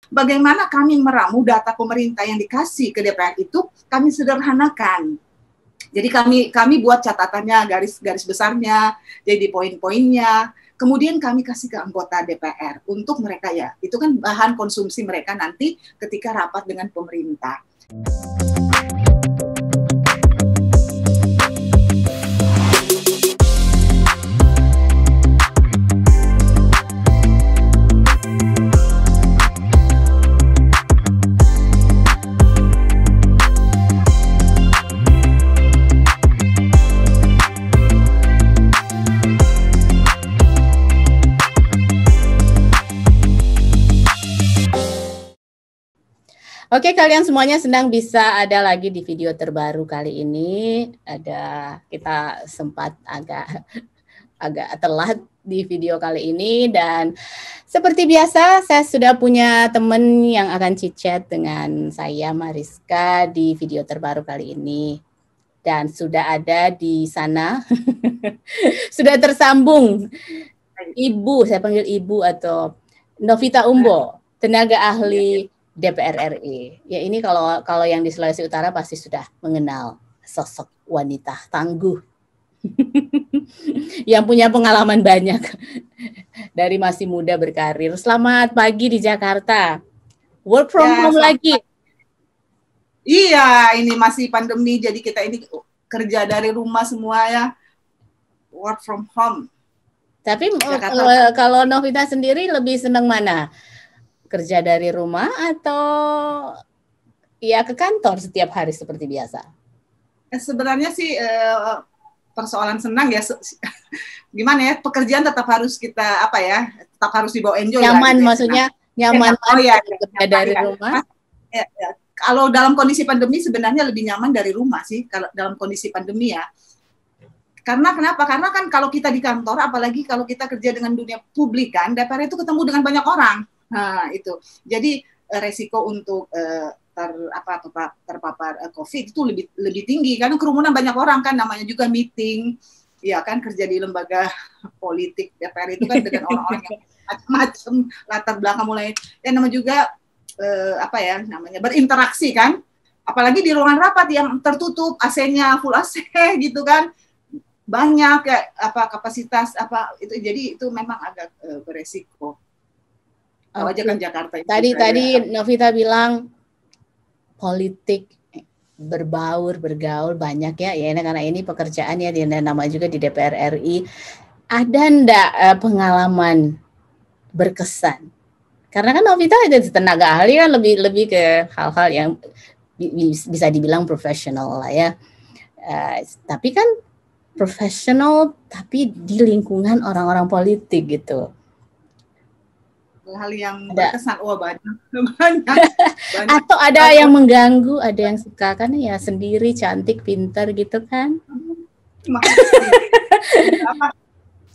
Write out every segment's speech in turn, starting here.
Bagaimana kami meramu data pemerintah yang dikasih ke DPR itu kami sederhanakan. Jadi kami buat catatannya, garis besarnya, jadi poin-poinnya. Kemudian kami kasih ke anggota DPR untuk mereka ya. Itu kan bahan konsumsi mereka nanti ketika rapat dengan pemerintah. Oke, kalian semuanya senang bisa ada lagi di video terbaru kali ini. Kita sempat agak telat di video kali ini, dan seperti biasa saya sudah punya teman yang akan chit-chat dengan saya, Mariska, di video terbaru kali ini. Dan sudah ada di sana, sudah tersambung Ibu, saya panggil Ibu atau Novita Umbo, tenaga ahli DPR RI. Ya, ini kalau yang di Sulawesi Utara pasti sudah mengenal sosok wanita tangguh yang punya pengalaman banyak dari masih muda berkarir. Selamat pagi di Jakarta. Work from home lagi. Iya, ini masih pandemi, jadi kita ini kerja dari rumah semua ya. Work from home. Tapi kalau Novita sendiri lebih senang mana? Kerja dari rumah atau ya ke kantor setiap hari seperti biasa? Sebenarnya sih persoalan senang ya. Gimana ya, pekerjaan tetap harus kita tetap harus dibawa enjoy. Nyaman lah, maksudnya nyaman. Kerja dari rumah. Kalau dalam kondisi pandemi sebenarnya lebih nyaman dari rumah sih, kalau dalam kondisi pandemi ya. Karena kenapa? Karena kan kalau kita di kantor, apalagi kalau kita kerja dengan dunia publik kan, DPR itu ketemu dengan banyak orang. Nah, itu. Jadi resiko untuk terpapar COVID itu lebih tinggi karena kerumunan banyak orang kan, namanya juga meeting. Ya kan, kerja di lembaga politik DPR itu kan dengan orang-orang yang macam-macam latar belakang, mulai namanya juga berinteraksi kan. Apalagi di ruangan rapat yang tertutup, AC-nya full AC gitu kan. Banyak kapasitas itu, jadi itu memang agak beresiko. Aja kan Jakarta. Tadi Novita bilang politik bergaul banyak ya karena ini pekerjaan ya, dan nama juga di DPR RI. Ada ndak pengalaman berkesan? Karena kan Novita itu tenaga ahli kan lebih ke hal-hal yang bisa dibilang profesional lah ya. Tapi kan profesional tapi di lingkungan orang-orang politik gitu. Hal yang berkesan, banyak. Atau ada yang mengganggu, ada yang suka kan ya sendiri cantik pintar gitu kan.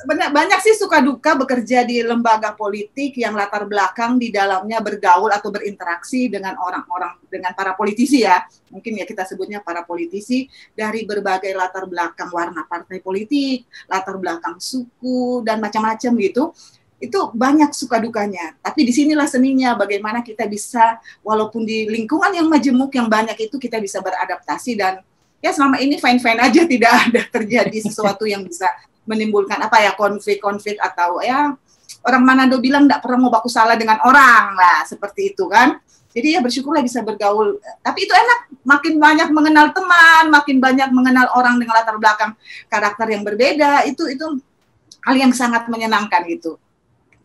Banyak sih suka duka bekerja di lembaga politik yang latar belakang di dalamnya bergaul atau berinteraksi dengan orang-orang, dengan para politisi ya. Mungkin ya kita sebutnya para politisi dari berbagai latar belakang, warna partai politik, latar belakang suku dan macam-macam gitu. Itu banyak suka dukanya. Tapi disinilah seninya, bagaimana kita bisa walaupun di lingkungan yang majemuk yang banyak itu kita bisa beradaptasi, dan ya selama ini fine-fine aja, tidak ada terjadi sesuatu yang bisa menimbulkan konflik atau ya orang Manado bilang tidak pernah mau baku salah dengan orang lah, seperti itu kan. Jadi ya bersyukurlah bisa bergaul. Tapi itu enak, makin banyak mengenal teman, makin banyak mengenal orang dengan latar belakang karakter yang berbeda, itu hal yang sangat menyenangkan gitu.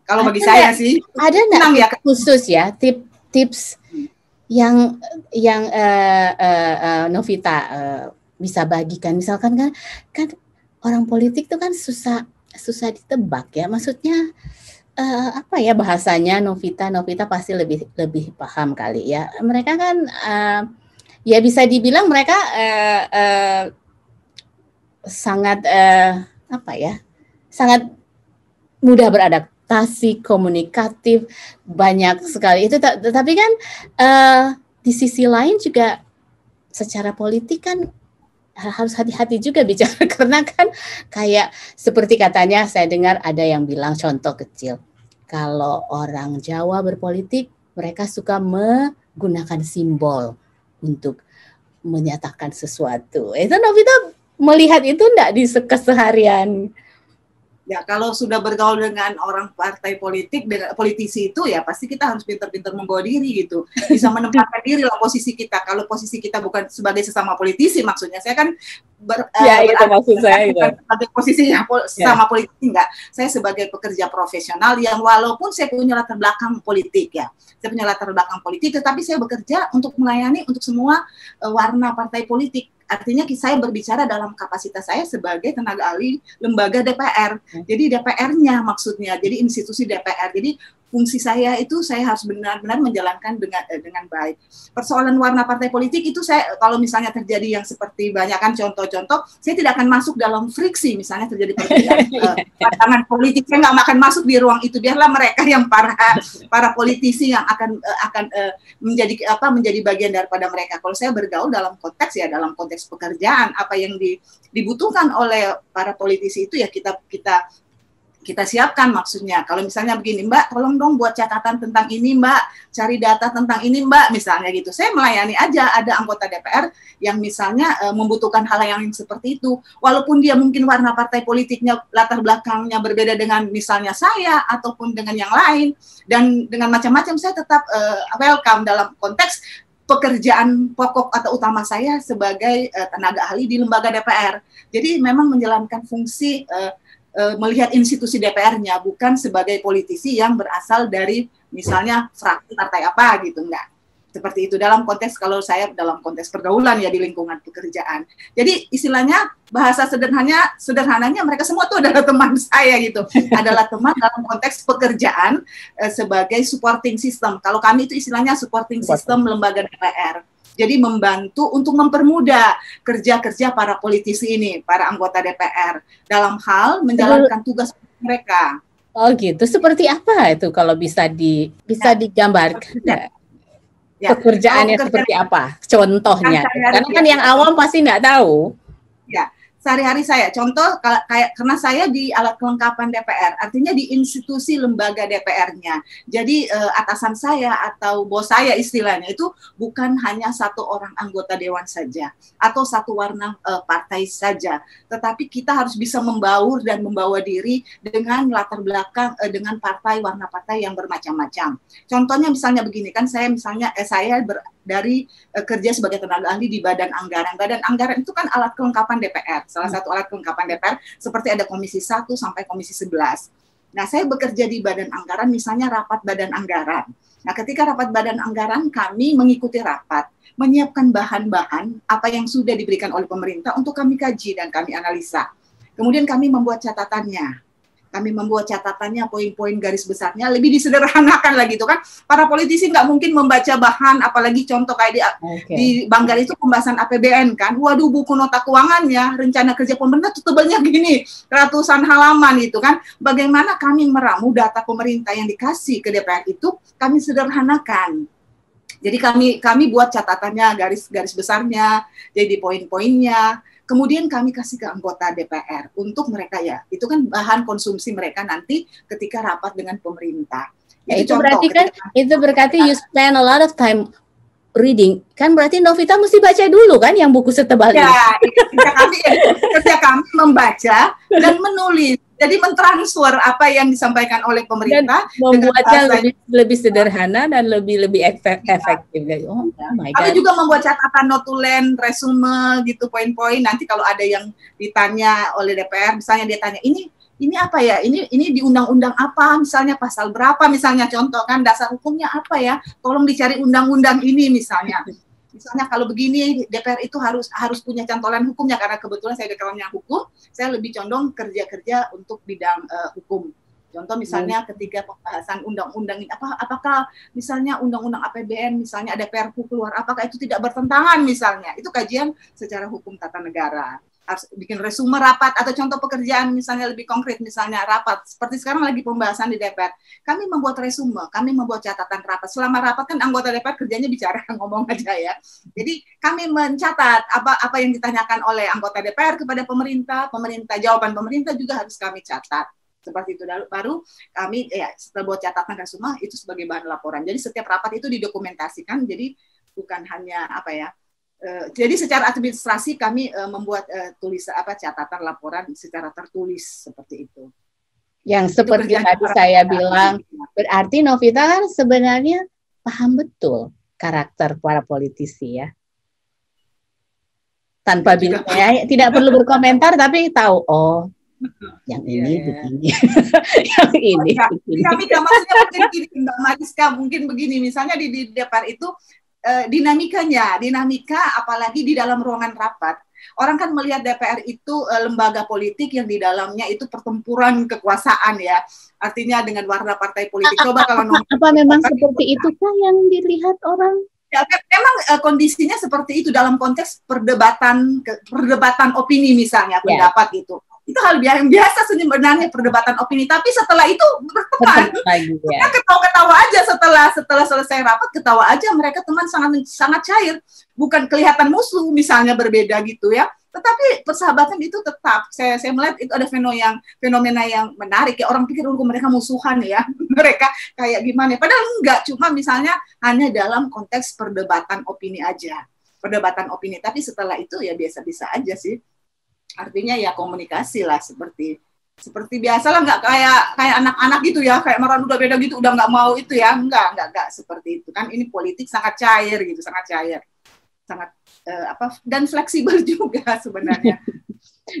Kalau bagi saya sih ada nggak ya khusus ya tips yang Novita bisa bagikan, misalkan kan orang politik itu kan susah ditebak ya, maksudnya bahasanya Novita pasti lebih paham kali ya. Mereka kan ya bisa dibilang mereka sangat sangat mudah beradaptasi, komunikatif, banyak sekali itu. Tapi kan di sisi lain juga secara politik kan harus hati-hati juga bicara, karena kan kayak seperti katanya saya dengar ada yang bilang, contoh kecil, kalau orang Jawa berpolitik mereka suka menggunakan simbol untuk menyatakan sesuatu. Itu Novita melihat itu enggak di keseharian? Ya, kalau sudah bergaul dengan orang partai politik, dengan politisi itu ya pasti kita harus pintar-pintar membawa diri gitu. Bisa menempatkan diri lah posisi kita. Kalau posisi kita bukan sebagai sesama politisi, maksudnya saya kan itu maksud saya itu. Sebagai posisinya sama politisi enggak. Saya sebagai pekerja profesional yang walaupun saya punya latar belakang politik ya. Saya punya latar belakang politik, tetapi saya bekerja untuk melayani untuk semua warna partai politik. Artinya saya berbicara dalam kapasitas saya sebagai tenaga ahli lembaga DPR. Jadi DPR-nya maksudnya, jadi institusi DPR. Jadi fungsi saya itu saya harus benar-benar menjalankan dengan baik. Persoalan warna partai politik itu saya kalau misalnya terjadi yang seperti banyak kan contoh-contoh, saya tidak akan masuk dalam friksi misalnya terjadi perbedaan pandangan politik, saya nggak akan masuk di ruang itu. Biarlah mereka yang para politisi yang akan menjadi bagian daripada mereka. Kalau saya bergaul dalam konteks ya dalam konteks pekerjaan, apa yang dibutuhkan oleh para politisi itu ya kita siapkan maksudnya. Kalau misalnya begini, Mbak, tolong dong buat catatan tentang ini, Mbak, cari data tentang ini, Mbak, misalnya gitu. Saya melayani aja, ada anggota DPR yang misalnya membutuhkan hal yang seperti itu. Walaupun dia mungkin warna partai politiknya, latar belakangnya berbeda dengan misalnya saya, ataupun dengan yang lain, dan dengan macam-macam saya tetap welcome dalam konteks pekerjaan pokok atau utama saya sebagai tenaga ahli di lembaga DPR. Jadi memang menjalankan fungsi melihat institusi DPR-nya, bukan sebagai politisi yang berasal dari misalnya fraksi partai apa gitu, enggak. Seperti itu dalam konteks, kalau saya dalam konteks pergaulan ya di lingkungan pekerjaan. Jadi istilahnya bahasa sederhananya mereka semua tuh adalah teman saya gitu. Adalah teman dalam konteks pekerjaan sebagai supporting system. Kalau kami itu istilahnya supporting system lembaga DPR. Jadi membantu untuk mempermudah kerja-kerja para politisi ini, para anggota DPR dalam hal menjalankan tugas mereka. Oh gitu. Seperti apa itu kalau bisa digambarkan? Ya. Pekerjaannya seperti apa? Contohnya. Karena kan yang awam pasti nggak tahu. Ya. Sehari-hari saya, contoh kayak karena saya di alat kelengkapan DPR, artinya di institusi lembaga DPR-nya. Jadi atasan saya atau bos saya istilahnya itu bukan hanya satu orang anggota dewan saja atau satu warna partai saja, tetapi kita harus bisa membaur dan membawa diri dengan latar belakang dengan warna partai yang bermacam-macam. Contohnya misalnya begini kan, saya dari kerja sebagai tenaga ahli di Badan Anggaran. Badan Anggaran itu kan alat kelengkapan DPR. Salah satu alat kelengkapan DPR seperti ada Komisi 1 sampai Komisi 11. Nah, saya bekerja di Badan Anggaran, misalnya rapat Badan Anggaran. Nah, ketika rapat Badan Anggaran, kami mengikuti rapat, menyiapkan bahan-bahan apa yang sudah diberikan oleh pemerintah untuk kami kaji dan kami analisa. Kemudian kami membuat catatannya. Kami membuat catatannya, poin-poin garis besarnya, lebih disederhanakan lagi itu kan. Para politisi nggak mungkin membaca bahan, apalagi contoh kayak di Banggar itu pembahasan APBN kan. Waduh, buku nota keuangannya, rencana kerja pemerintah itu tebalnya gini, ratusan halaman itu kan. Bagaimana kami meramu data pemerintah yang dikasih ke DPR itu, kami sederhanakan. Jadi kami buat catatannya, garis besarnya, jadi poin-poinnya. Kemudian kami kasih ke anggota DPR untuk mereka ya, itu kan bahan konsumsi mereka nanti ketika rapat dengan pemerintah. Itu berarti kan, itu berarti you spend a lot of time reading, kan berarti Novita mesti baca dulu kan yang buku setebal ini. Ya, kerja kami membaca dan menulis. Jadi mentransfer apa yang disampaikan oleh pemerintah dan membuatnya lebih sederhana dan lebih efektif. Oh my God. Kami juga membuat catatan notulen, resume gitu, poin-poin. Nanti kalau ada yang ditanya oleh DPR, misalnya dia tanya ini apa ya? Ini di undang-undang apa? Misalnya pasal berapa? Misalnya contoh kan dasar hukumnya apa ya? Tolong dicari undang-undang ini misalnya. Misalnya kalau begini DPR itu harus punya cantolan hukumnya, karena kebetulan saya background-nya hukum, saya lebih condong kerja untuk bidang hukum. Contoh misalnya ketika pembahasan undang-undang ini apakah misalnya undang-undang APBN misalnya ada Perpu keluar, apakah itu tidak bertentangan misalnya. Itu kajian secara hukum tata negara. Harus bikin resume rapat atau contoh pekerjaan misalnya lebih konkret, misalnya rapat seperti sekarang lagi pembahasan di DPR, kami membuat resume, kami membuat catatan rapat. Selama rapat kan anggota DPR kerjanya bicara, ngomong aja ya. Jadi kami mencatat apa yang ditanyakan oleh anggota DPR kepada pemerintah, jawaban pemerintah juga harus kami catat. seperti itu. Baru kami ya setelah buat catatan dan semua itu sebagai bahan laporan. Jadi setiap rapat itu didokumentasikan. Jadi bukan hanya apa ya. Jadi secara administrasi kami membuat catatan laporan secara tertulis seperti itu. Yang seperti tadi saya bilang, berarti Novita kan sebenarnya paham betul karakter para politisi ya. Tanpa ya, tidak perlu berkomentar tapi tahu yang ini begini, yang ini begini. Kami maksudnya mungkin gini, Mbak Mariska, mungkin begini, misalnya di DPR itu dinamika apalagi di dalam ruangan rapat. Orang kan melihat DPR itu lembaga politik yang di dalamnya itu pertempuran kekuasaan ya. Artinya dengan warna partai politik. Coba kalau apa memang seperti itu kah yang dilihat orang? Ya, memang kondisinya seperti itu dalam konteks perdebatan opini misalnya, pendapat itu hal biasa sebenarnya perdebatan opini. Tapi setelah itu berteman, ketawa-ketawa aja setelah selesai rapat, ketawa aja mereka teman sangat cair, bukan kelihatan musuh misalnya berbeda gitu ya. Tetapi persahabatan itu tetap, saya melihat itu ada fenomena yang menarik ya. Orang pikir mereka musuhan ya, mereka kayak gimana, padahal enggak, cuma misalnya hanya dalam konteks perdebatan opini aja, tapi setelah itu ya biasa-biasa aja sih. Artinya ya komunikasi lah seperti biasa lah, nggak kayak anak-anak gitu ya, kayak marah udah beda gitu, udah nggak mau itu ya, enggak seperti itu kan. Ini politik sangat cair gitu, sangat dan fleksibel juga sebenarnya.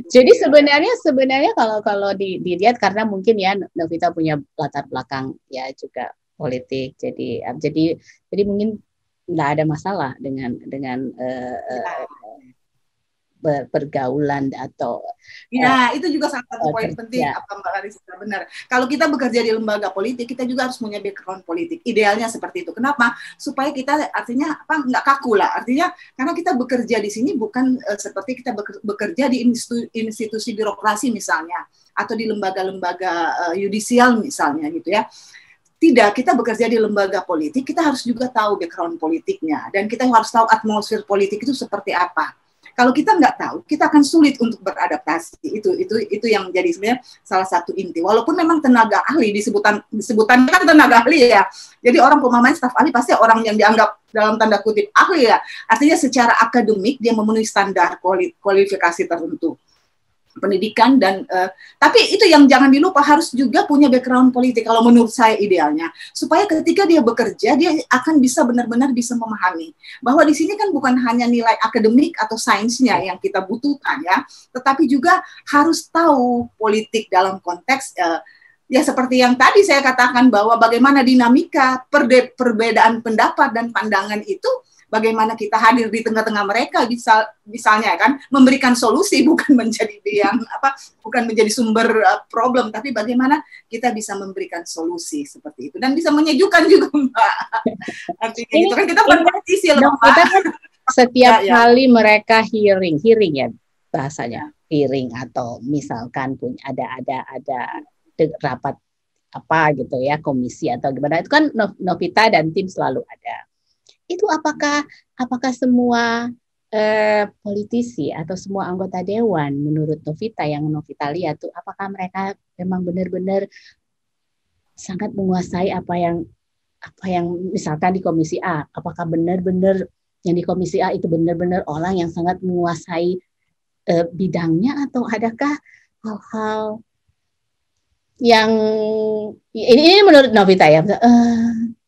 Jadi sebenarnya kalau dilihat, karena mungkin ya Novita punya latar belakang ya juga politik, jadi mungkin nggak ada masalah dengan pergaulan atau itu juga salah satu poin penting apa Mbak Larissa, benar. Kalau kita bekerja di lembaga politik, kita juga harus punya background politik. Idealnya seperti itu. Kenapa? Supaya kita artinya nggak kaku lah. Artinya karena kita bekerja di sini bukan seperti kita bekerja di institusi birokrasi misalnya, atau di lembaga-lembaga yudisial misalnya gitu ya. Tidak, kita bekerja di lembaga politik, kita harus juga tahu background politiknya, dan kita harus tahu atmosfer politik itu seperti apa. Kalau kita nggak tahu, kita akan sulit untuk beradaptasi. Itu yang menjadi sebenarnya salah satu inti. Walaupun memang tenaga ahli disebutan kan tenaga ahli ya. Jadi orang pemahaman staf ahli pasti orang yang dianggap dalam tanda kutip ahli ya. Artinya secara akademik dia memenuhi standar kualifikasi tertentu pendidikan dan tapi itu yang jangan dilupa, harus juga punya background politik kalau menurut saya idealnya, supaya ketika dia bekerja dia akan bisa benar-benar bisa memahami bahwa di sini kan bukan hanya nilai akademik atau sainsnya yang kita butuhkan ya, tetapi juga harus tahu politik dalam konteks ya seperti yang tadi saya katakan, bahwa bagaimana dinamika perbedaan pendapat dan pandangan itu, bagaimana kita hadir di tengah-tengah mereka, misalnya kan memberikan solusi, bukan menjadi bukan menjadi sumber problem, tapi bagaimana kita bisa memberikan solusi seperti itu dan bisa menyejukkan juga Mbak. Artinya itu kan kita politisi loh Mbak. Kita kan setiap kali mereka hearing ya bahasanya, hearing atau misalkan punya ada rapat apa gitu ya, komisi atau gimana, itu kan Novita dan tim selalu ada. Itu apakah semua politisi atau semua anggota dewan menurut Novita, yang Novita lihat tuh, apakah mereka memang benar-benar sangat menguasai apa yang misalkan di Komisi A, apakah benar-benar yang di Komisi A itu benar-benar orang yang sangat menguasai bidangnya, atau adakah hal-hal yang ini menurut Novita ya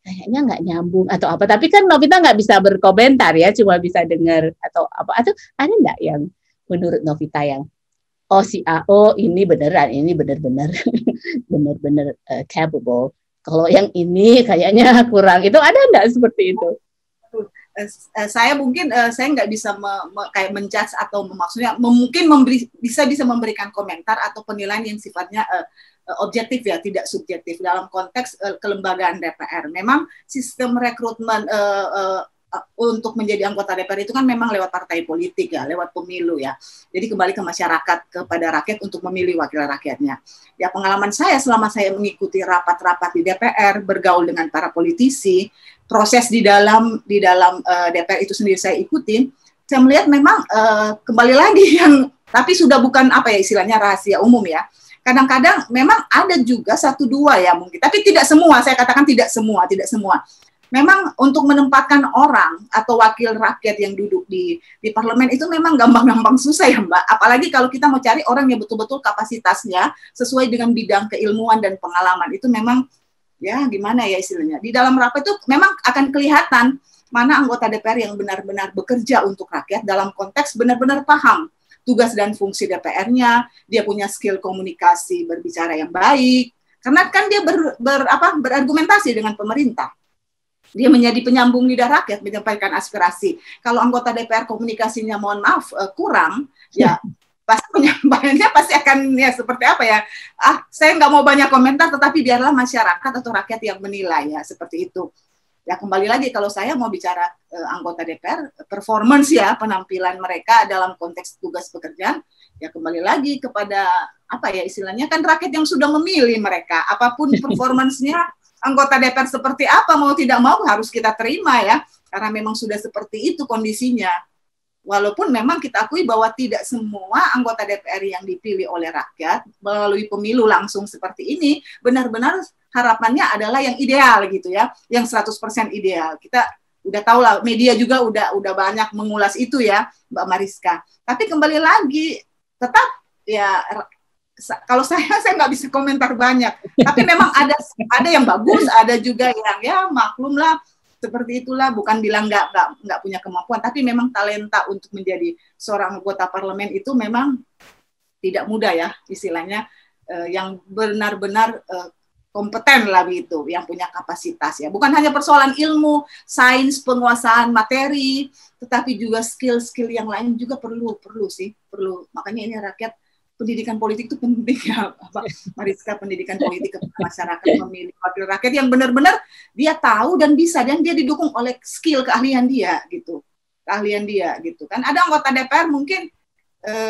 kayaknya nggak nyambung atau apa, tapi kan Novita nggak bisa berkomentar ya, cuma bisa dengar atau apa, atau ada nggak yang menurut Novita yang si A, ini beneran, ini benar-benar capable, kalau yang ini kayaknya kurang, itu ada nggak seperti itu? Saya mungkin saya nggak bisa kayak menjudge atau maksudnya mungkin bisa memberikan komentar atau penilaian yang sifatnya objektif ya, tidak subjektif dalam konteks kelembagaan DPR. Memang sistem rekrutmen untuk menjadi anggota DPR itu kan memang lewat partai politik ya, lewat pemilu ya. Jadi kembali ke masyarakat, kepada rakyat untuk memilih wakil rakyatnya. Ya, pengalaman saya selama saya mengikuti rapat-rapat di DPR, bergaul dengan para politisi, proses di dalam DPR itu sendiri saya ikuti, saya melihat memang kembali lagi yang Tapi sudah bukan apa ya istilahnya rahasia umum ya. Kadang-kadang memang ada juga 1-2 ya mungkin, tapi tidak semua. Saya katakan tidak semua. Memang untuk menempatkan orang atau wakil rakyat yang duduk di parlemen itu memang gampang-gampang susah ya Mbak. Apalagi kalau kita mau cari orang yang betul-betul kapasitasnya sesuai dengan bidang keilmuan dan pengalaman. Itu memang ya gimana ya istilahnya. Di dalam rapat itu memang akan kelihatan mana anggota DPR yang benar-benar bekerja untuk rakyat dalam konteks benar-benar paham tugas dan fungsi DPR-nya, dia punya skill komunikasi berbicara yang baik. Karena kan dia berargumentasi dengan pemerintah. Dia menjadi penyambung lidah rakyat, menyampaikan aspirasi. Kalau anggota DPR komunikasinya mohon maaf kurang, ya pasti penyampaiannya pasti akan ya seperti apa ya? Saya nggak mau banyak komentar, tetapi biarlah masyarakat atau rakyat yang menilai ya seperti itu. Ya kembali lagi kalau saya mau bicara anggota DPR, performance ya penampilan mereka dalam konteks tugas pekerjaan, ya kembali lagi kepada apa ya istilahnya kan rakyat yang sudah memilih mereka. Apapun performance-nya anggota DPR seperti apa, mau tidak mau harus kita terima ya, karena memang sudah seperti itu kondisinya. Walaupun memang kita akui bahwa tidak semua anggota DPR yang dipilih oleh rakyat melalui pemilu langsung seperti ini, benar-benar harapannya adalah yang ideal gitu ya, yang 100% ideal. Kita udah tahu lah, media juga udah banyak mengulas itu ya, Mbak Mariska. Tapi kembali lagi, tetap ya kalau saya nggak bisa komentar banyak, tapi memang ada yang bagus, ada juga yang ya maklum lah seperti itulah. Bukan bilang nggak punya kemampuan, tapi memang talenta untuk menjadi seorang anggota parlemen itu memang tidak mudah ya istilahnya, yang benar-benar kompeten lah gitu, yang punya kapasitas ya. Bukan hanya persoalan ilmu, sains, penguasaan materi, tetapi juga skill-skill yang lain juga perlu. Makanya ini rakyat. Pendidikan politik itu penting ya, Mariska, pendidikan politik kepada masyarakat, memilih wakil rakyat yang benar-benar dia tahu dan bisa, dan dia didukung oleh skill keahlian dia gitu kan. Ada anggota DPR mungkin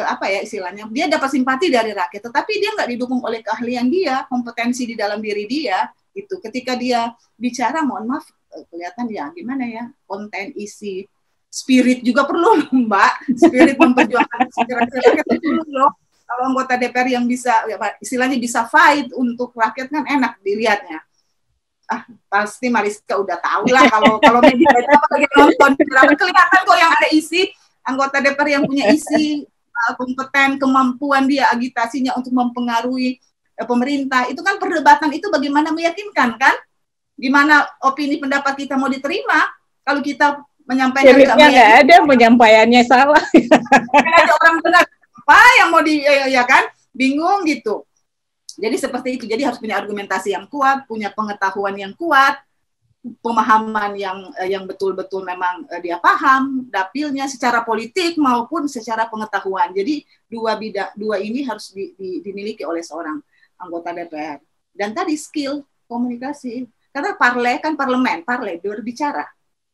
apa ya istilahnya, dia dapat simpati dari rakyat, tetapi dia nggak didukung oleh keahlian dia, kompetensi di dalam diri dia gitu. Ketika dia bicara, mohon maaf kelihatan ya gimana ya, konten, isi, spirit juga perlu Mbak, spirit memperjuangkan aspirasi rakyat itu perlu loh. Kalau anggota DPR yang bisa, istilahnya bisa fight untuk rakyat kan enak dilihatnya. Pasti Mariska udah tahu lah kalau media itu lagi nonton, kelihatan kok yang ada isi, anggota DPR yang punya isi, kompeten, kemampuan dia, agitasinya untuk mempengaruhi pemerintah. Itu kan perdebatan itu bagaimana meyakinkan kan? Gimana opini pendapat kita mau diterima kalau kita menyampaikan nggak ada, penyampaiannya salah. Ada orang benar. Apa yang mau ya kan bingung gitu. Jadi seperti itu. Jadi harus punya argumentasi yang kuat, punya pengetahuan yang kuat, pemahaman yang betul-betul memang dia paham dapilnya secara politik maupun secara pengetahuan. Jadi dua ini harus dimiliki oleh seorang anggota DPR. Dan tadi skill komunikasi. Karena parlemen berbicara.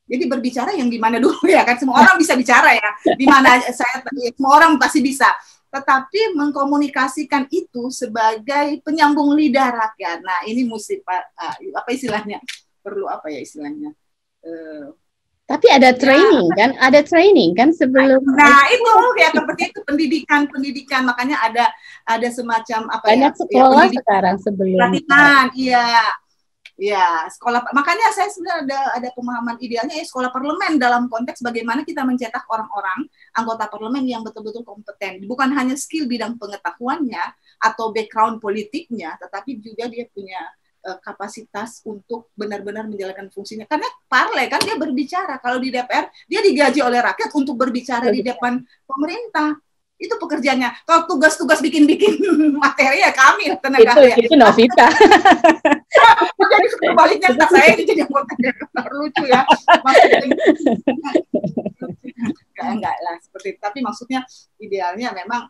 Jadi berbicara yang gimana dulu ya kan, semua orang bisa bicara ya, di mana semua orang pasti bisa, tetapi mengkomunikasikan itu sebagai penyambung lidah rakyat. Nah ini mesti apa istilahnya, perlu apa ya istilahnya. Tapi ada training kan sebelum. Nah itu ya seperti itu pendidikan, makanya ada semacam apa banyak ya, sekolah ya, sekarang sebelum pelatihan, iya. Ya, sekolah, makanya saya sebenarnya ada pemahaman idealnya ya sekolah parlemen dalam konteks bagaimana kita mencetak orang-orang anggota parlemen yang betul-betul kompeten. Bukan hanya skill bidang pengetahuannya atau background politiknya, tetapi juga dia punya kapasitas untuk benar-benar menjalankan fungsinya. Karena parle kan dia berbicara, kalau di DPR dia digaji oleh rakyat untuk berbicara di depan pemerintah. Itu pekerjaannya. Kalau tugas-tugas bikin-bikin materi ya kami tenaga ahli. Itu Novita. Jadi sebaliknya entah saya ini jadi anggota DPR, lucu ya. Enggak lah seperti itu. Tapi maksudnya idealnya memang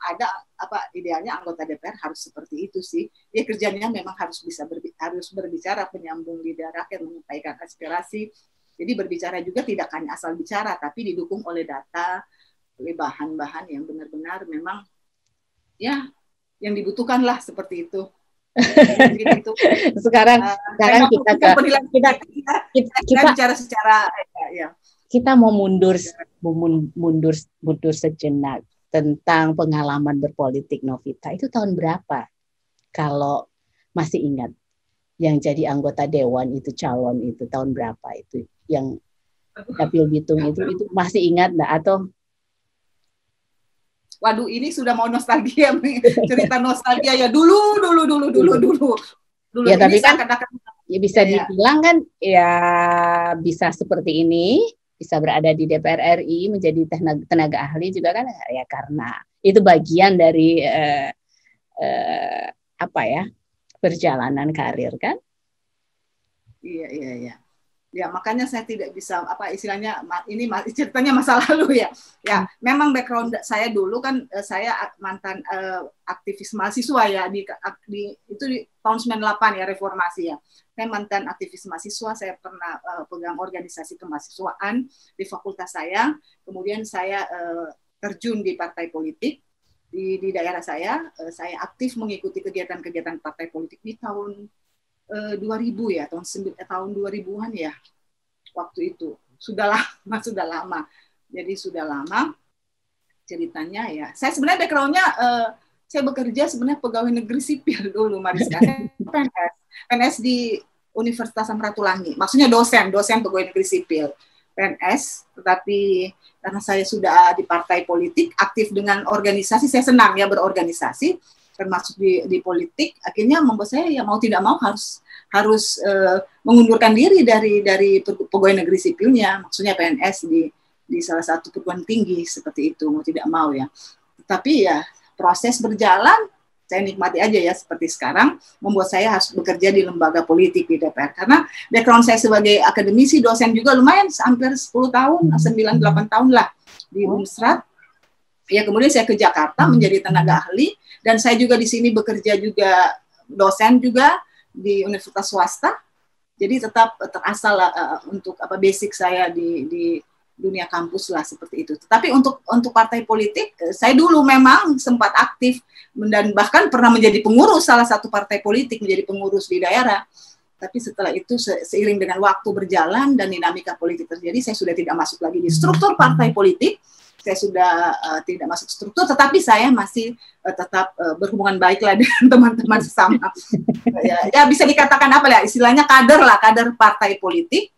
idealnya anggota DPR harus seperti itu sih. Dia kerjanya memang harus berbicara, penyambung lidah rakyat, menyampaikan aspirasi. Jadi berbicara juga tidak hanya asal bicara, tapi didukung oleh data, oleh bahan-bahan yang benar-benar memang ya yang dibutuhkan lah seperti itu. Sekarang kita bicara secara ya. Kita mau mundur sejenak. tentang pengalaman berpolitik Novita itu tahun berapa? Kalau masih ingat, yang jadi anggota dewan itu calon itu tahun berapa itu? Yang Dapil Bitung itu masih ingat nggak atau? Waduh, ini sudah mau nostalgia, cerita nostalgia ya dulu. Ya tapi Ini kan ya bisa ya. dibilang kan ya bisa seperti ini, bisa berada di DPR RI menjadi tenaga ahli juga kan ya karena itu bagian dari apa ya, perjalanan karir kan. Iya. Ya, makanya saya tidak bisa apa istilahnya ini ceritanya masa lalu ya. Ya, memang background saya dulu kan saya mantan aktivis mahasiswa ya di tahun 98 ya reformasi ya. Saya mantan aktivis mahasiswa, saya pernah pegang organisasi kemahasiswaan di fakultas saya. Kemudian saya terjun di partai politik di daerah saya aktif mengikuti kegiatan-kegiatan partai politik di tahun 2000 ya, tahun 2000-an ya, waktu itu. Sudah lama. Jadi sudah lama ceritanya ya. Saya sebenarnya background-nya, saya bekerja sebenarnya pegawai negeri sipil dulu, Mariska. PNS di Universitas Samratulangi. Maksudnya dosen pegawai negeri sipil. PNS, tetapi karena saya sudah di partai politik, aktif dengan organisasi, saya senang ya berorganisasi, termasuk di politik, akhirnya membuat saya ya mau tidak mau harus mengundurkan diri dari pegawai negeri sipilnya, maksudnya PNS di salah satu perguruan tinggi seperti itu, mau tidak mau ya. Tapi ya proses berjalan, saya nikmati aja ya seperti sekarang, membuat saya harus bekerja di lembaga politik di DPR. Karena background saya sebagai akademisi, dosen juga lumayan, hampir 10 tahun, 9-8 tahun lah di Unsrat. Ya kemudian saya ke Jakarta menjadi tenaga ahli, dan saya juga di sini bekerja juga dosen juga di universitas swasta. Jadi tetap terasal untuk basic saya di dunia kampus lah seperti itu. Tapi untuk partai politik, saya dulu memang sempat aktif dan bahkan pernah menjadi pengurus salah satu partai politik, menjadi pengurus di daerah. Tapi setelah itu seiring dengan waktu berjalan dan dinamika politik terjadi, saya sudah tidak masuk lagi di struktur partai politik. Saya sudah tidak masuk struktur, tetapi saya masih tetap berhubungan baiklah dengan teman-teman sesama. Ya bisa dikatakan apa ya, istilahnya kader partai politik.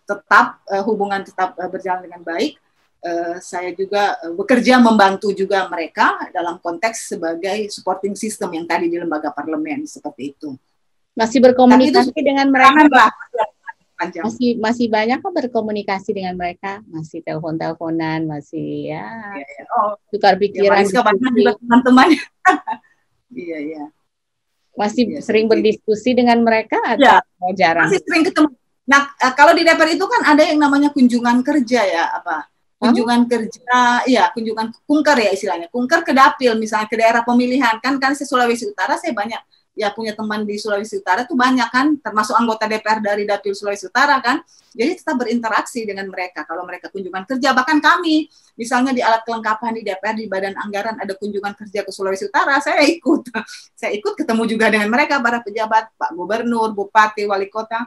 Tetap hubungan tetap berjalan dengan baik. Saya juga bekerja membantu juga mereka dalam konteks sebagai supporting system yang tadi di lembaga parlemen seperti itu. Masih berkomunikasi dengan mereka? Masih banyak kok berkomunikasi dengan mereka, masih telepon-teleponan, masih tukar pikiran. Ya, juga teman-teman. Iya. Masih sering berdiskusi dengan mereka atau jarang? Masih sering ketemu. Nah, kalau di DPR itu kan ada yang namanya kunjungan kerja ya, kunjungan kerja, ya kunjungan kunker ya istilahnya, kunker ke dapil misalnya ke daerah pemilihan kan saya Sulawesi Utara, saya banyak ya punya teman di Sulawesi Utara tuh banyak kan, termasuk anggota DPR dari dapil Sulawesi Utara kan, jadi tetap berinteraksi dengan mereka kalau mereka kunjungan kerja. Bahkan kami misalnya di alat kelengkapan di DPR di Badan Anggaran ada kunjungan kerja ke Sulawesi Utara, saya ikut ketemu juga dengan mereka, para pejabat, Pak Gubernur, Bupati, Wali Kota,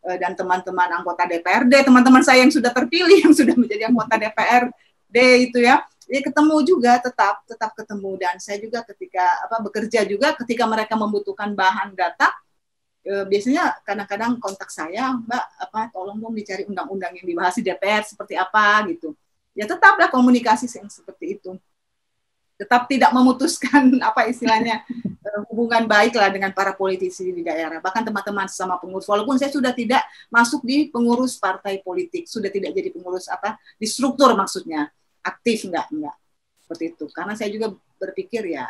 dan teman-teman anggota DPRD, teman-teman saya yang sudah terpilih, yang sudah menjadi anggota DPRD itu ya ketemu juga, tetap ketemu. Dan saya juga ketika bekerja juga, ketika mereka membutuhkan bahan data, biasanya kadang-kadang kontak saya, Mbak, tolong dong dicari undang-undang yang dibahas di DPR seperti apa gitu. Ya tetaplah komunikasi yang seperti itu. Tetap tidak memutuskan istilahnya hubungan baik lah dengan para politisi di daerah, bahkan teman-teman sesama pengurus, walaupun saya sudah tidak masuk di pengurus partai politik, sudah tidak jadi pengurus di struktur, maksudnya aktif enggak seperti itu, karena saya juga berpikir ya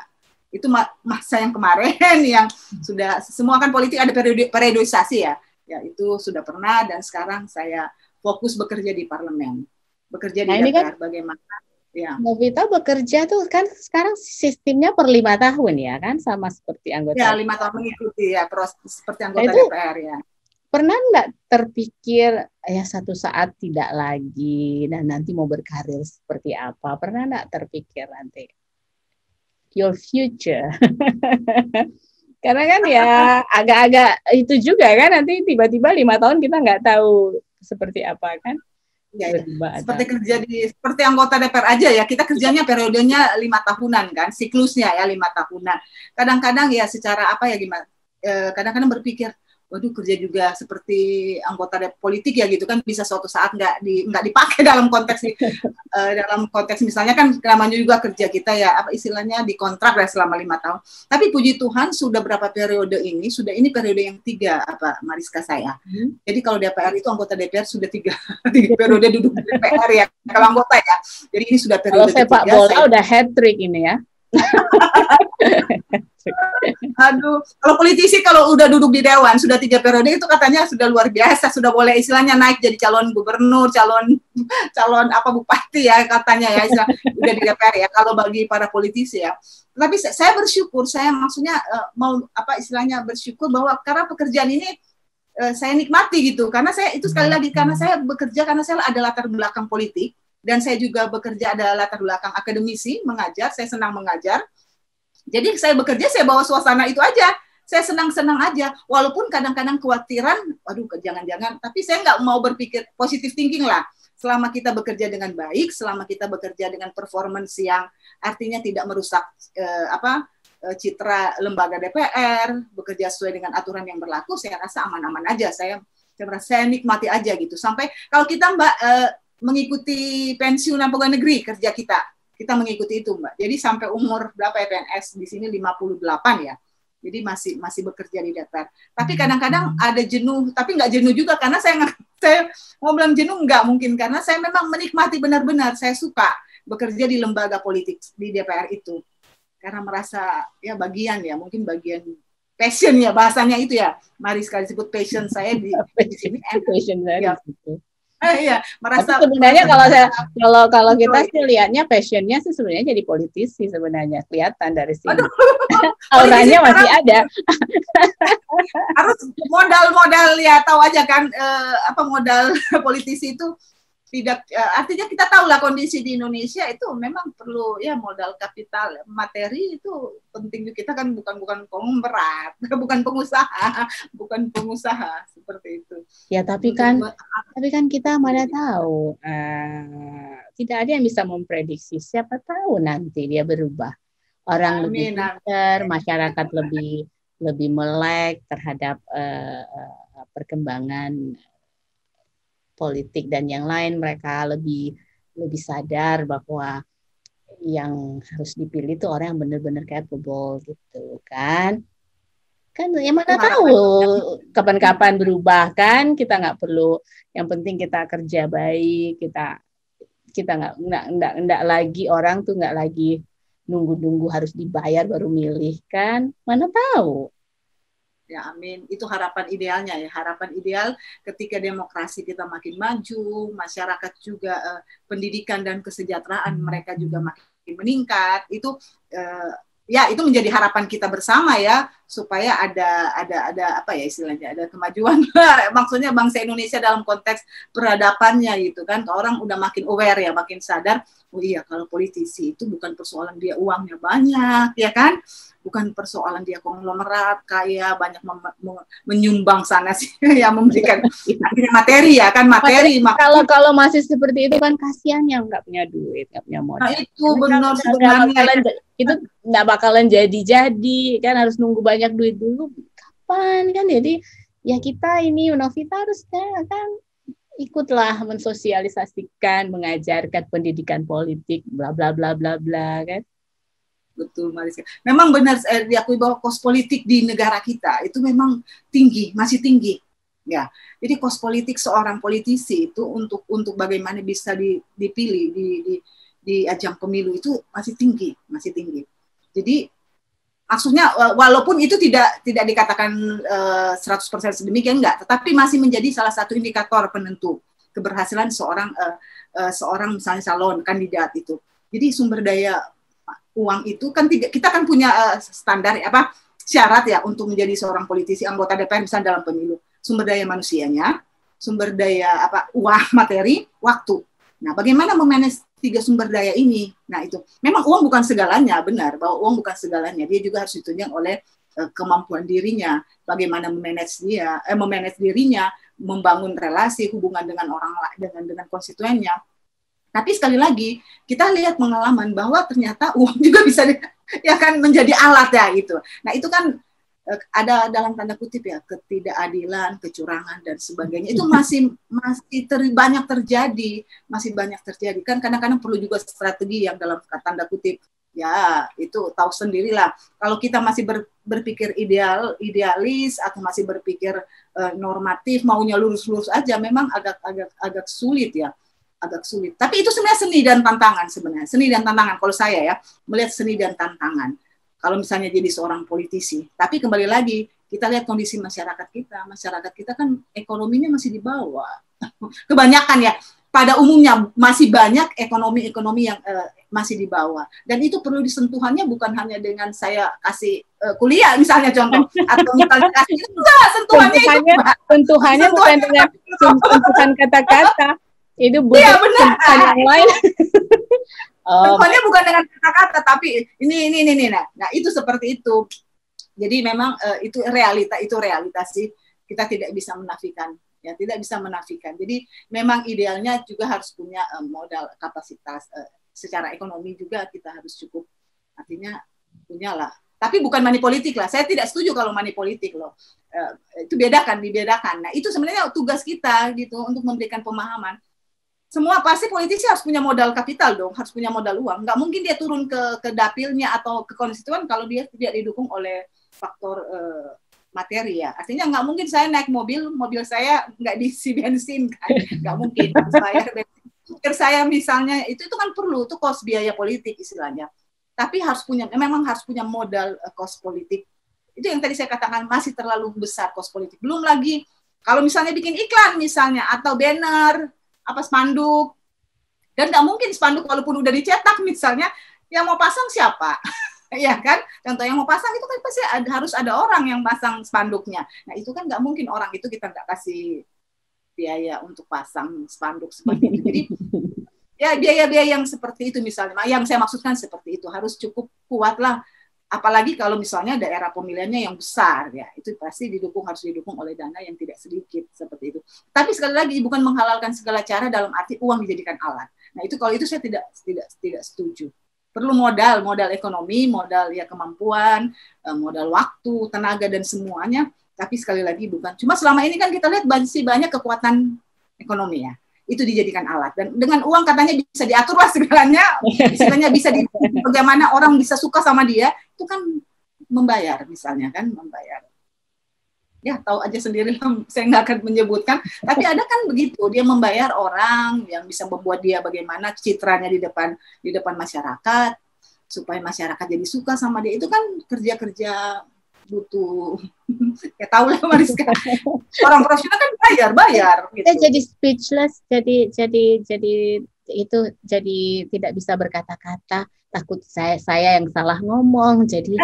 itu masa yang kemarin yang sudah semua kan politik ada periodisasi ya itu sudah pernah, dan sekarang saya fokus bekerja di parlemen, bekerja di DPR. Bagaimana ya. Novita bekerja tuh kan sekarang sistemnya per 5 tahun ya kan, sama seperti anggota. Ya 5 tahun mengikuti ya proses seperti anggota DPR ya. Pernah nggak terpikir ya satu saat tidak lagi dan nanti mau berkarir seperti apa? Pernah nggak terpikir nanti your future? Karena kan ya agak-agak itu juga kan, nanti tiba-tiba 5 tahun kita nggak tahu seperti apa kan. Ya, ya. Seperti anggota DPR aja ya, kita kerjanya periodenya 5 tahunan kan, siklusnya ya 5 tahunan. Kadang-kadang ya secara apa ya gimana? Kadang-kadang berpikir, waduh kerja juga seperti anggota politik ya gitu kan, bisa suatu saat nggak dipakai dalam konteks misalnya kan namanya juga kerja kita ya apa istilahnya dikontrak ya selama 5 tahun. Tapi puji Tuhan sudah berapa periode ini periode yang 3 apa Mariska saya. Jadi kalau DPR itu anggota DPR sudah 3 periode duduk di DPR ya kalau anggota ya. Jadi ini sudah periode ketiga. Kalau sepak bola udah hat trick ini ya. Aduh, kalau politisi kalau udah duduk di dewan sudah 3 periode itu katanya sudah luar biasa, sudah boleh istilahnya naik jadi calon gubernur, calon apa bupati ya katanya ya, udah di DPR ya kalau bagi para politisi ya. Tapi saya bersyukur, saya maksudnya mau apa istilahnya bersyukur bahwa karena pekerjaan ini saya nikmati gitu, karena saya itu sekali lagi karena saya bekerja karena saya ada latar belakang politik dan saya juga bekerja ada latar belakang akademisi, mengajar, saya senang mengajar. Jadi saya bekerja, saya bawa suasana itu aja. Saya senang-senang aja. Walaupun kadang-kadang kekhawatiran, waduh jangan-jangan. Tapi saya nggak mau berpikir positive thinking lah. Selama kita bekerja dengan baik, selama kita bekerja dengan performance yang artinya tidak merusak citra lembaga DPR, bekerja sesuai dengan aturan yang berlaku, saya rasa aman-aman aja. Saya merasa saya nikmati aja gitu. Sampai kalau kita Mbak mengikuti pensiunan pegawai negeri kerja kita mengikuti itu Mbak. Jadi sampai umur berapa ya PNS di sini 58 ya. Jadi masih bekerja di DPR. Tapi kadang-kadang ada jenuh, tapi nggak jenuh juga karena saya mau bilang jenuh nggak mungkin karena saya memang menikmati benar-benar. Saya suka bekerja di lembaga politik di DPR itu. Karena merasa ya mungkin bagian passion ya bahasanya itu ya. Mari sekali sebut passion saya di sini. Passion saya di situ. Iya, merasa sebenarnya kalau kita sih lihatnya passionnya sih sebenarnya jadi politisi sebenarnya kelihatan dari sini. Auranya masih ada. Harus modal ya tahu aja kan modal politisi itu tidak artinya kita tahu lah kondisi di Indonesia itu memang perlu ya modal kapital materi itu penting juga. Kita kan bukan konglomerat, bukan pengusaha seperti itu. Ya tapi kan kita mana tahu tidak ada yang bisa memprediksi, siapa tahu nanti dia berubah, orang lebih pintar, masyarakat lebih melek terhadap perkembangan politik dan yang lain, mereka lebih sadar bahwa yang harus dipilih itu orang yang benar-benar capable gitu kan yang mana tahu kapan-kapan berubah kan, kita nggak perlu, yang penting kita kerja baik, kita nggak lagi orang tuh nggak lagi nunggu harus dibayar baru milih kan, mana tahu. Ya amin, itu harapan idealnya ya, harapan ideal ketika demokrasi kita makin maju, masyarakat juga pendidikan dan kesejahteraan mereka juga makin meningkat, itu ya itu menjadi harapan kita bersama ya, supaya ada apa ya istilahnya, ada kemajuan maksudnya bangsa Indonesia dalam konteks peradabannya gitu kan, orang udah makin aware ya, makin sadar, oh iya kalau politisi itu bukan persoalan dia uangnya banyak ya kan, bukan persoalan dia konglomerat kaya banyak menyumbang sana sih yang memberikan materi ya kan, materi. Kalau masih seperti itu kan kasihan yang nggak punya duit, nggak punya modal. Nah, itu benar sebenarnya. Itu nggak bakalan jadi kan, harus nunggu banyak duit dulu kapan kan. Jadi ya kita ini Novita harus kan ikutlah mensosialisasikan, mengajarkan pendidikan politik bla bla bla bla bla kan. Betul Mariska. Memang benar diakui bahwa kos politik di negara kita itu memang tinggi, masih tinggi. Ya. Jadi kos politik seorang politisi itu untuk bagaimana bisa dipilih di ajang pemilu itu masih tinggi. Jadi maksudnya walaupun itu tidak dikatakan 100% sedemikian enggak, tetapi masih menjadi salah satu indikator penentu keberhasilan seorang misalnya calon kandidat itu. Jadi sumber daya uang itu kan kita kan punya standar syarat ya untuk menjadi seorang politisi anggota DPR misalnya dalam pemilu, sumber daya manusianya, sumber daya uang, materi, waktu. Nah, bagaimana memanage 3 sumber daya ini? Nah, itu memang uang bukan segalanya, benar bahwa uang bukan segalanya, dia juga harus ditunjang oleh kemampuan dirinya, bagaimana memanage dirinya, membangun relasi, hubungan dengan orang lain, dengan konstituennya. Tapi sekali lagi kita lihat pengalaman bahwa ternyata uang juga bisa ya kan menjadi alat ya gitu. Nah itu kan ada dalam tanda kutip ya ketidakadilan, kecurangan dan sebagainya itu masih banyak terjadi kan kadang-kadang perlu juga strategi yang dalam tanda kutip ya itu tahu sendirilah kalau kita masih berpikir idealis atau masih berpikir normatif maunya lurus-lurus aja memang agak sulit ya. Agak sulit. Tapi itu sebenarnya seni dan tantangan kalau saya ya melihat seni dan tantangan. Kalau misalnya jadi seorang politisi, tapi kembali lagi kita lihat kondisi masyarakat kita kan ekonominya masih di bawah, kebanyakan ya. Pada umumnya masih banyak ekonomi yang masih di bawah, dan itu perlu disentuhannya bukan hanya dengan saya kasih kuliah misalnya contoh, atau misalnya kasih sentuhannya bukan dengan sentuhan kata-kata, itu bukan sentuhan yang lain. Tentunya bukan dengan kata-kata, tapi ini. Nah itu seperti itu. Jadi memang itu realitas sih. Kita tidak bisa menafikan, ya tidak bisa menafikan. Jadi memang idealnya juga harus punya modal kapasitas secara ekonomi juga kita harus cukup. Artinya punyalah. Tapi bukan money politik lah. Saya tidak setuju kalau money politik loh. Itu dibedakan. Nah itu sebenarnya tugas kita gitu untuk memberikan pemahaman. Semua pasti politisi harus punya modal kapital dong, harus punya modal uang. Nggak mungkin dia turun ke dapilnya atau ke konstituen kalau dia tidak didukung oleh faktor materi ya. Artinya nggak mungkin saya naik mobil saya nggak diisi bensin kan, nggak mungkin. Saya misalnya itu kan perlu, itu cost biaya politik istilahnya. Tapi memang harus punya modal cost politik. Itu yang tadi saya katakan masih terlalu besar cost politik. Belum lagi kalau misalnya bikin iklan misalnya atau banner spanduk, dan nggak mungkin spanduk walaupun udah dicetak misalnya yang mau pasang siapa ya kan, contoh yang mau pasang itu kan pasti harus ada orang yang pasang spanduknya. Nah itu kan nggak mungkin orang itu kita nggak kasih biaya untuk pasang spanduk seperti itu. Jadi ya biaya-biaya yang seperti itu misalnya, yang saya maksudkan seperti itu harus cukup kuat lah. Apalagi kalau misalnya daerah pemilihannya yang besar, ya itu pasti harus didukung oleh dana yang tidak sedikit seperti itu. Tapi sekali lagi bukan menghalalkan segala cara dalam arti uang dijadikan alat. Nah itu kalau itu saya tidak setuju. Perlu modal ekonomi, modal ya kemampuan, modal waktu, tenaga dan semuanya. Tapi sekali lagi bukan. Cuma selama ini kan kita lihat masih banyak kekuatan ekonomi ya. Itu dijadikan alat, dan dengan uang katanya bisa diatur lah segalanya, istilahnya bisa bagaimana orang bisa suka sama dia, itu kan membayar ya tahu aja sendiri, saya nggak akan menyebutkan, tapi ada kan begitu, dia membayar orang yang bisa membuat dia bagaimana citranya di depan masyarakat, supaya masyarakat jadi suka sama dia, itu kan kerja butuh ya tahu lah Mariska, orang profesional kan bayar gitu. Saya jadi speechless, jadi itu jadi tidak bisa berkata-kata, takut saya yang salah ngomong, jadi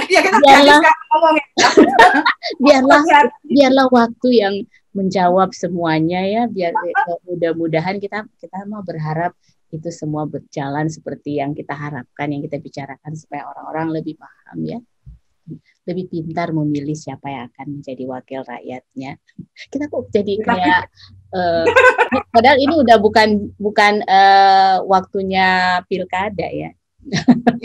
ya, biarlah waktu yang menjawab semuanya ya, biar mudah-mudahan kita mau berharap itu semua berjalan seperti yang kita harapkan, yang kita bicarakan, supaya orang-orang lebih paham ya, lebih pintar memilih siapa yang akan menjadi wakil rakyatnya. Kita kok jadi kayak padahal ini udah bukan waktunya pilkada ya.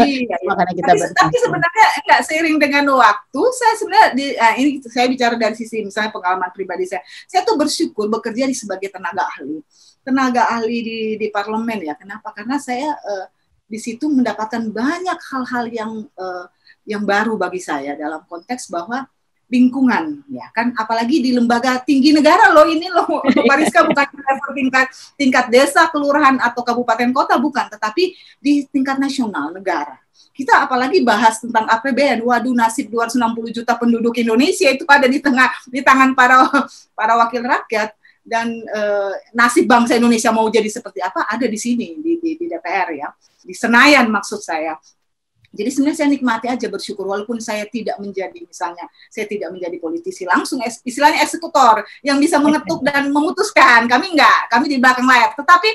Iya, tapi sebenarnya enggak, seiring dengan waktu saya sebenarnya ini saya bicara dari sisi misalnya pengalaman pribadi saya tuh bersyukur bekerja sebagai tenaga ahli di parlemen ya. Kenapa? Karena saya di situ mendapatkan banyak hal-hal yang baru bagi saya dalam konteks bahwa lingkungan ya kan, apalagi di lembaga tinggi negara loh ini loh Mariska, bukan tingkat desa, kelurahan atau kabupaten kota, bukan, tetapi di tingkat nasional negara. Kita apalagi bahas tentang APBN, waduh nasib 260 juta penduduk Indonesia itu ada di tangan para wakil rakyat, dan nasib bangsa Indonesia mau jadi seperti apa ada di sini di DPR ya, di Senayan maksud saya. Jadi sebenarnya saya nikmati aja, bersyukur walaupun saya tidak menjadi politisi langsung, istilahnya eksekutor yang bisa mengetuk dan memutuskan. Kami di belakang layar. Tetapi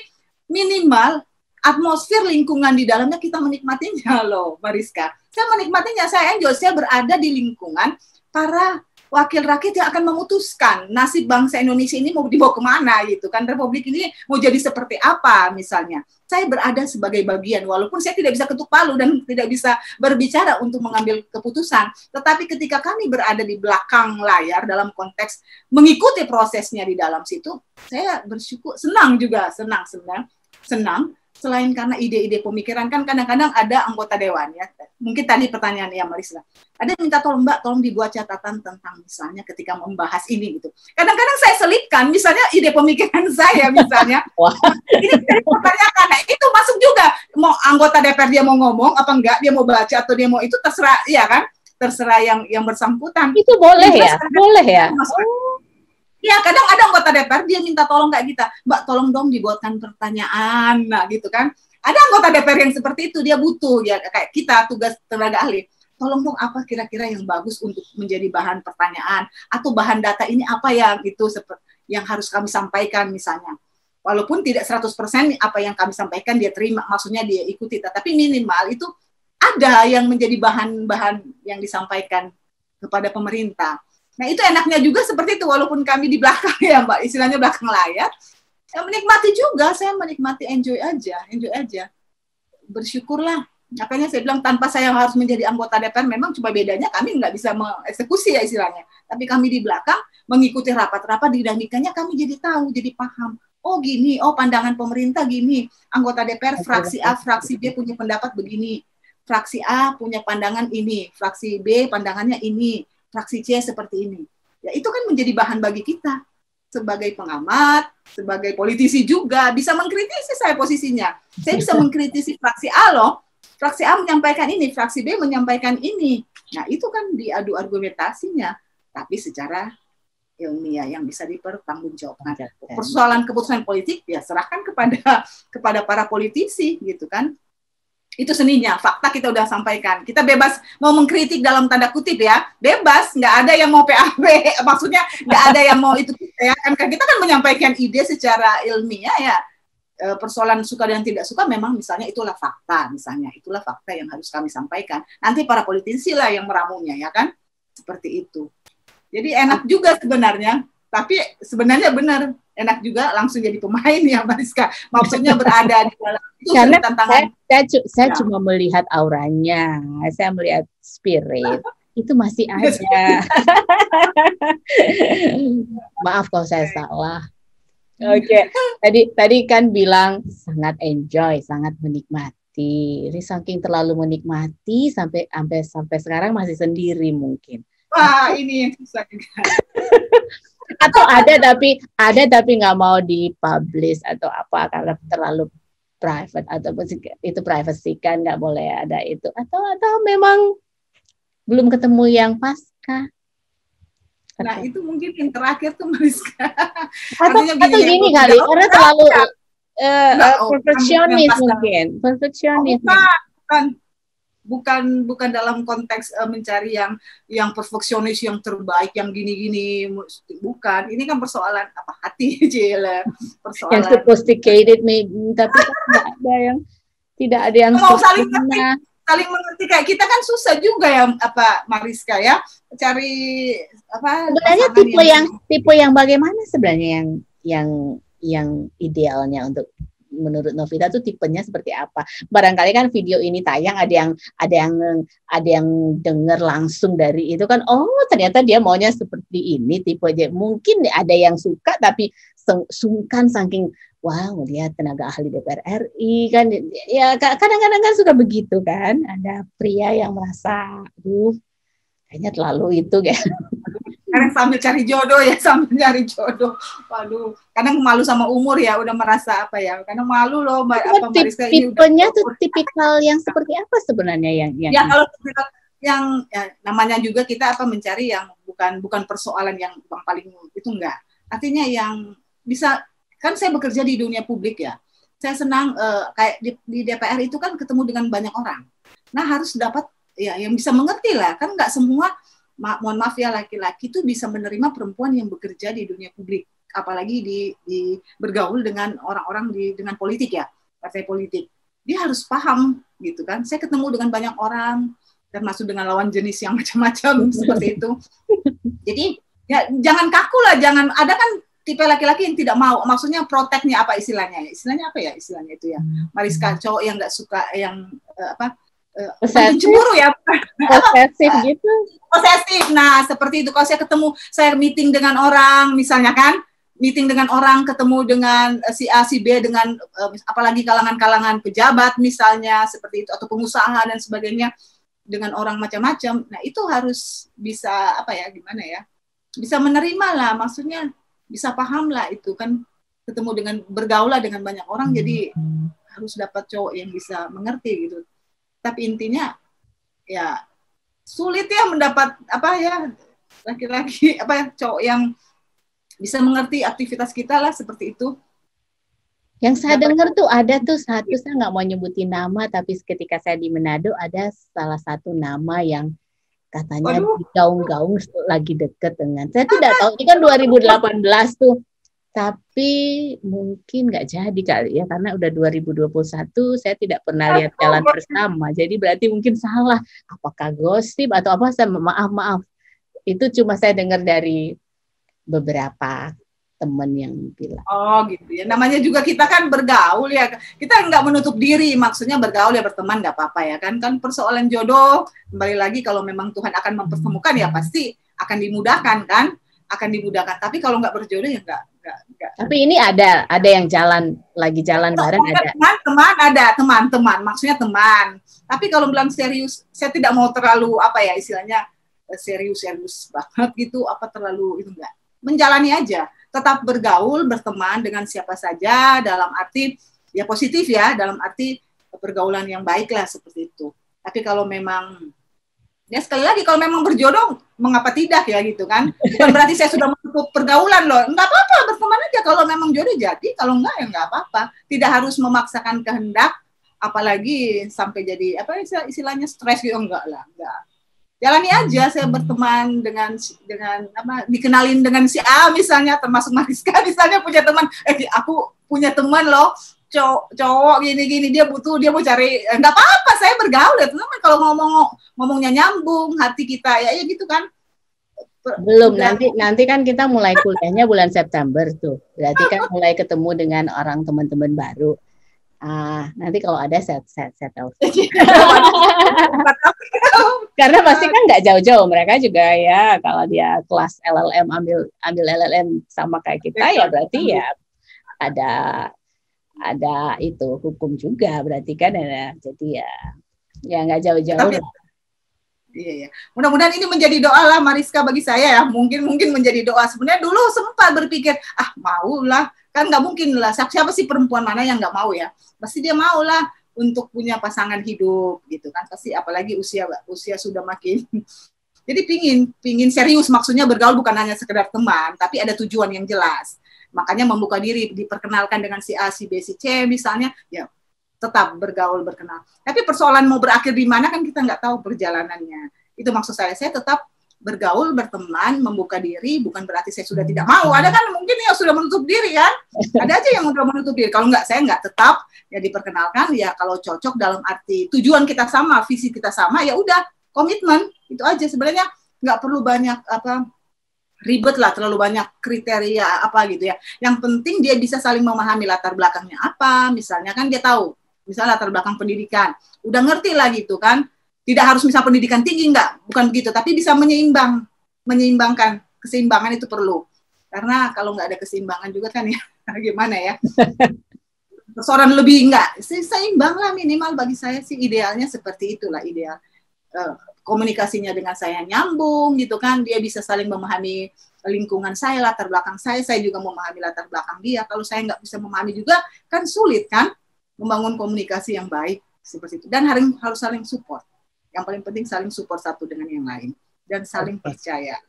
minimal atmosfer lingkungan di dalamnya kita menikmatinya loh, Mariska. Saya menikmatinya, saya enjoy, saya berada di lingkungan para wakil rakyat yang akan memutuskan nasib bangsa Indonesia ini mau dibawa kemana gitu kan, republik ini mau jadi seperti apa misalnya. Saya berada sebagai bagian, walaupun saya tidak bisa ketuk palu dan tidak bisa berbicara untuk mengambil keputusan, tetapi ketika kami berada di belakang layar dalam konteks mengikuti prosesnya di dalam situ, saya bersyukur, senang juga, senang. Selain karena ide-ide pemikiran, kan kadang-kadang ada anggota dewan ya, mungkin tadi pertanyaan ya Marisa, ada yang minta tolong Mbak, tolong dibuat catatan tentang misalnya ketika membahas ini gitu. Kadang-kadang saya selipkan, misalnya ide pemikiran saya misalnya, ini saya pertanyakan, nah, itu masuk juga, mau anggota DPR dia mau ngomong apa enggak, dia mau baca atau dia mau itu terserah, ya kan, terserah yang bersangkutan. Itu boleh ya, boleh ya. Ya, kadang ada anggota DPR dia minta tolong kayak kita, Mbak tolong dong dibuatkan pertanyaan, nah gitu kan. Ada anggota DPR yang seperti itu, dia butuh ya kayak kita tugas tenaga ahli. Tolong dong apa kira-kira yang bagus untuk menjadi bahan pertanyaan atau bahan data ini apa yang itu yang harus kami sampaikan misalnya. Walaupun tidak 100% apa yang kami sampaikan dia terima, maksudnya dia ikuti, tapi minimal itu ada yang menjadi bahan-bahan yang disampaikan kepada pemerintah. Nah itu enaknya juga seperti itu, walaupun kami di belakang ya Mbak, istilahnya belakang layar, saya menikmati juga, saya menikmati, enjoy aja, bersyukurlah. Makanya saya bilang tanpa saya harus menjadi anggota DPR, memang cuma bedanya kami nggak bisa mengeksekusi ya istilahnya, tapi kami di belakang mengikuti rapat-rapat dinamikanya, kami jadi tahu, jadi paham. Oh gini, oh pandangan pemerintah gini, anggota DPR fraksi A, fraksi B punya pendapat begini, fraksi A punya pandangan ini, fraksi B pandangannya ini, fraksi C seperti ini. Ya itu kan menjadi bahan bagi kita sebagai pengamat, sebagai politisi juga bisa mengkritisi saya posisinya. Saya bisa mengkritisi fraksi A loh. Fraksi A menyampaikan ini, fraksi B menyampaikan ini. Nah, itu kan diadu argumentasinya, tapi secara ilmiah yang bisa dipertanggungjawabkan. Persoalan keputusan politik ya serahkan kepada para politisi gitu kan. Itu seninya, fakta kita udah sampaikan. Kita bebas mau mengkritik dalam tanda kutip ya, bebas, nggak ada yang mau PAB, maksudnya nggak ada yang mau itu ya. Kita kan menyampaikan ide secara ilmiah ya. Persoalan suka dan tidak suka memang misalnya itulah fakta, yang harus kami sampaikan. Nanti para politisi lah yang meramunya ya kan, seperti itu. Jadi enak juga sebenarnya, tapi sebenarnya benar enak juga langsung jadi pemain ya Mariska. Maksudnya berada di dalam itu karena tantangan. Saya cuma melihat auranya, saya melihat spirit itu masih ada. Maaf kalau saya salah. Oke. Tadi kan bilang sangat enjoy, sangat menikmati. Ini saking terlalu menikmati sampai sekarang masih sendiri mungkin. Wah, ini yang susah juga. Atau ada tapi nggak mau dipublish atau apa karena terlalu private atau itu privacy kan nggak boleh ada itu atau memang belum ketemu yang pas kah? Nah itu mungkin yang terakhir tuh Mariska. Atau gini kali karena terlalu perfeksionis mungkin perfeksionis. Bukan dalam konteks mencari yang perfeksionis yang terbaik yang gini-gini, bukan. Ini kan persoalan apa hati Cile, persoalan yang sophisticated tapi tidak ada yang mau saling mengerti kayak kita kan susah juga ya apa Mariska ya cari apa sebenarnya tipe yang bagaimana sebenarnya yang idealnya untuk menurut Novita tuh tipenya seperti apa? Barangkali kan video ini tayang ada yang dengar langsung dari itu kan, oh ternyata dia maunya seperti ini tipe aja. Mungkin ada yang suka tapi sungkan saking wow lihat tenaga ahli DPR RI kan ya kadang-kadang kan suka begitu kan. Ada pria yang merasa kayaknya terlalu itu kan. Kadang sambil cari jodoh. Waduh, kadang malu sama umur ya, udah merasa apa ya? Kadang malu loh, Mariska ini tipenya tuh tipikal yang seperti apa sebenarnya yang ya kalau yang ya, namanya juga kita mencari yang bukan persoalan yang paling itu enggak. Artinya yang bisa kan saya bekerja di dunia publik ya. Saya senang kayak di DPR itu kan ketemu dengan banyak orang. Nah, harus dapat ya yang bisa mengerti lah. Kan enggak semua mohon maaf ya laki-laki itu bisa menerima perempuan yang bekerja di dunia publik, apalagi di bergaul dengan orang-orang dengan politik ya, partai politik. Dia harus paham gitu kan. Saya ketemu dengan banyak orang, termasuk dengan lawan jenis yang macam-macam seperti itu. Jadi ya jangan kaku lah, jangan ada kan tipe laki-laki yang tidak mau, maksudnya proteknya apa istilahnya? Istilahnya apa ya istilahnya itu ya? Mariska, cowok yang nggak suka yang cemburu ya, posesif gitu. Posesif. Nah seperti itu. Kalau saya ketemu, saya meeting dengan orang, misalnya kan, meeting dengan orang, ketemu dengan si A, si B, dengan apalagi kalangan-kalangan pejabat misalnya seperti itu, atau pengusaha dan sebagainya, dengan orang macam-macam. Nah itu harus bisa apa ya, gimana ya? Bisa menerima lah, maksudnya bisa paham lah itu kan, ketemu dengan bergaul lah dengan banyak orang, jadi harus dapat cowok yang bisa mengerti gitu. Tapi intinya ya sulit ya mendapat apa ya laki-laki apa ya, cowok yang bisa mengerti aktivitas kita lah seperti itu. Yang saya dengar tuh ada tuh satu, saya nggak mau nyebutin nama, tapi ketika saya di Manado ada salah satu nama yang katanya gaung-gaung lagi deket dengan, saya tidak tahu, ini kan 2018 tuh, tapi mungkin nggak jadi kali ya, karena udah 2021 saya tidak pernah lihat jalan bersama, jadi berarti mungkin salah, apakah gosip atau apa, saya maaf, itu cuma saya dengar dari beberapa teman yang bilang. Oh gitu ya, namanya juga kita kan bergaul ya, kita nggak menutup diri, maksudnya bergaul ya, berteman nggak apa-apa ya kan persoalan jodoh, kembali lagi kalau memang Tuhan akan mempertemukan ya pasti akan dimudahkan kan, akan dimudahkan, tapi kalau nggak berjodoh ya nggak. Tapi ini ada yang lagi jalan bareng, ada teman, maksudnya teman, tapi kalau bilang serius, saya tidak mau terlalu apa ya istilahnya serius banget gitu, apa terlalu itu enggak, menjalani aja, tetap bergaul, berteman dengan siapa saja, dalam arti ya positif ya, dalam arti pergaulan yang baik lah seperti itu. Tapi kalau memang ya sekali lagi kalau memang berjodoh, mengapa tidak ya gitu kan? Bukan berarti saya sudah menutup pergaulan loh, enggak apa-apa, berteman aja kalau memang jodoh jadi, kalau enggak ya enggak apa-apa. Tidak harus memaksakan kehendak, apalagi sampai jadi apa istilahnya stres gitu, enggak lah, enggak. Jalani aja, saya berteman dengan apa, dikenalin dengan si A misalnya, termasuk Mariska misalnya punya teman, aku punya teman loh, cowok gini dia mau cari, nggak apa-apa, saya bergaul ya teman, kalau ngomongnya nyambung hati kita ya gitu kan. Belum, nanti kan kita mulai kuliahnya bulan September tuh, berarti kan mulai ketemu dengan orang teman-teman baru. Nanti kalau ada saya tahu. Karena pasti kan nggak jauh-jauh, mereka juga ya kalau dia kelas LLM ambil LLM sama kayak kita ya berarti ya ada itu hukum juga berarti kan ya, jadi ya nggak jauh-jauh. Iya. Mudah-mudahan ini menjadi doa lah Mariska bagi saya ya, mungkin menjadi doa. Sebenarnya dulu sempat berpikir maulah, kan nggak mungkin lah, siapa sih perempuan mana yang nggak mau ya, pasti dia mau lah untuk punya pasangan hidup gitu kan, pasti apalagi usia sudah makin. Jadi pingin serius, maksudnya bergaul bukan hanya sekedar teman, tapi ada tujuan yang jelas. Makanya membuka diri, diperkenalkan dengan si A, si B, si C misalnya, ya tetap bergaul, berkenal. Tapi persoalan mau berakhir di mana kan kita nggak tahu perjalanannya. Itu maksud saya tetap bergaul, berteman, membuka diri, bukan berarti saya sudah tidak mau. Ada kan mungkin yang sudah menutup diri kan, ada aja yang sudah menutup diri. Kalau nggak, saya nggak, tetap ya diperkenalkan ya, kalau cocok dalam arti tujuan kita sama, visi kita sama, ya udah komitmen, itu aja. Sebenarnya nggak perlu banyak ribet lah, terlalu banyak kriteria apa gitu ya. Yang penting dia bisa saling memahami latar belakangnya apa, misalnya kan dia tahu, misalnya latar belakang pendidikan, udah ngerti lah gitu kan. Tidak harus misal pendidikan tinggi, enggak, bukan begitu, tapi bisa menyeimbangkan, keseimbangan itu perlu. Karena kalau nggak ada keseimbangan juga kan ya, gimana ya, persoalan lebih enggak, seimbang lah minimal bagi saya sih, idealnya seperti itulah ideal. Komunikasinya dengan saya nyambung gitu kan, dia bisa saling memahami lingkungan saya, latar belakang saya juga memahami latar belakang dia. Kalau saya nggak bisa memahami juga, kan sulit kan, membangun komunikasi yang baik seperti itu. Dan harus saling support. Yang paling penting saling support satu dengan yang lain dan saling percaya.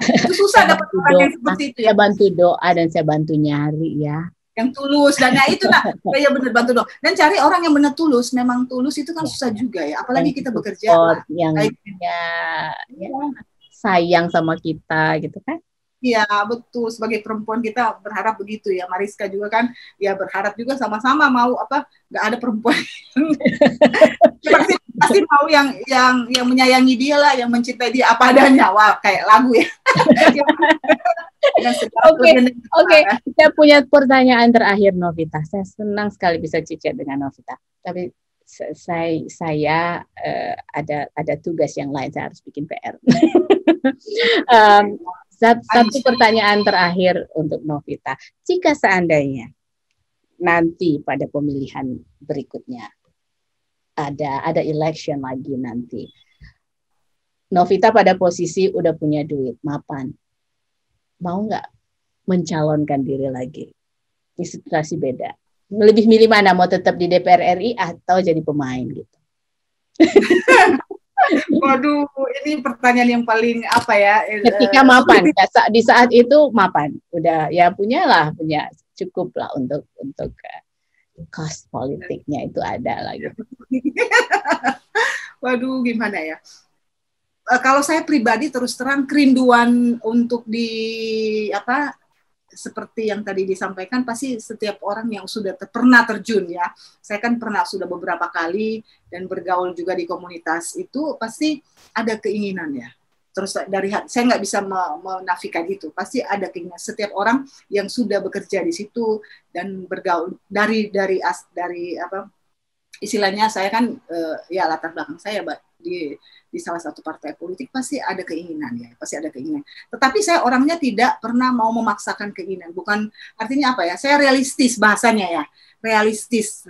Itu susah dapat orang yang seperti itu ya. Saya bantu doa dan saya bantu nyari ya. Yang tulus, dan itu lah, ya benar, bantu doa. Dan cari orang yang benar tulus, memang tulus itu kan susah juga ya. Apalagi kita bekerja yang sayang sama kita gitu kan. Iya betul, sebagai perempuan kita berharap begitu ya. Mariska juga kan ya berharap juga sama-sama mau nggak ada perempuan pasti mau yang menyayangi dia lah, yang mencintai dia apa adanya. Wah, kayak lagu ya. Oke. Kita punya pertanyaan terakhir, Novita. Saya senang sekali bisa cicat dengan Novita. Tapi saya ada tugas yang lain, saya harus bikin PR. Satu pertanyaan terakhir untuk Novita. Jika seandainya nanti pada pemilihan berikutnya ada election lagi nanti, Novita pada posisi udah punya duit, mapan, mau nggak mencalonkan diri lagi? Di situasi beda. Lebih milih mana? Mau tetap di DPR RI atau jadi pemain gitu? Waduh, ini pertanyaan yang paling apa ya? Ketika mapan, di saat itu mapan, udah ya punya cukup lah untuk cost politiknya itu ada lah gitu. Waduh, gimana ya? Kalau saya pribadi terus terang kerinduan untuk seperti yang tadi disampaikan, pasti setiap orang yang sudah pernah terjun ya, saya kan pernah sudah beberapa kali dan bergaul juga di komunitas itu, pasti ada keinginan ya. Terus dari hati, saya nggak bisa menafikan itu, pasti ada keinginan setiap orang yang sudah bekerja di situ dan bergaul dari istilahnya saya kan ya latar belakang saya di salah satu partai politik, pasti ada keinginan ya, pasti ada keinginan. Tetapi saya orangnya tidak pernah mau memaksakan keinginan. Bukan artinya apa ya? Saya realistis bahasanya ya, realistis.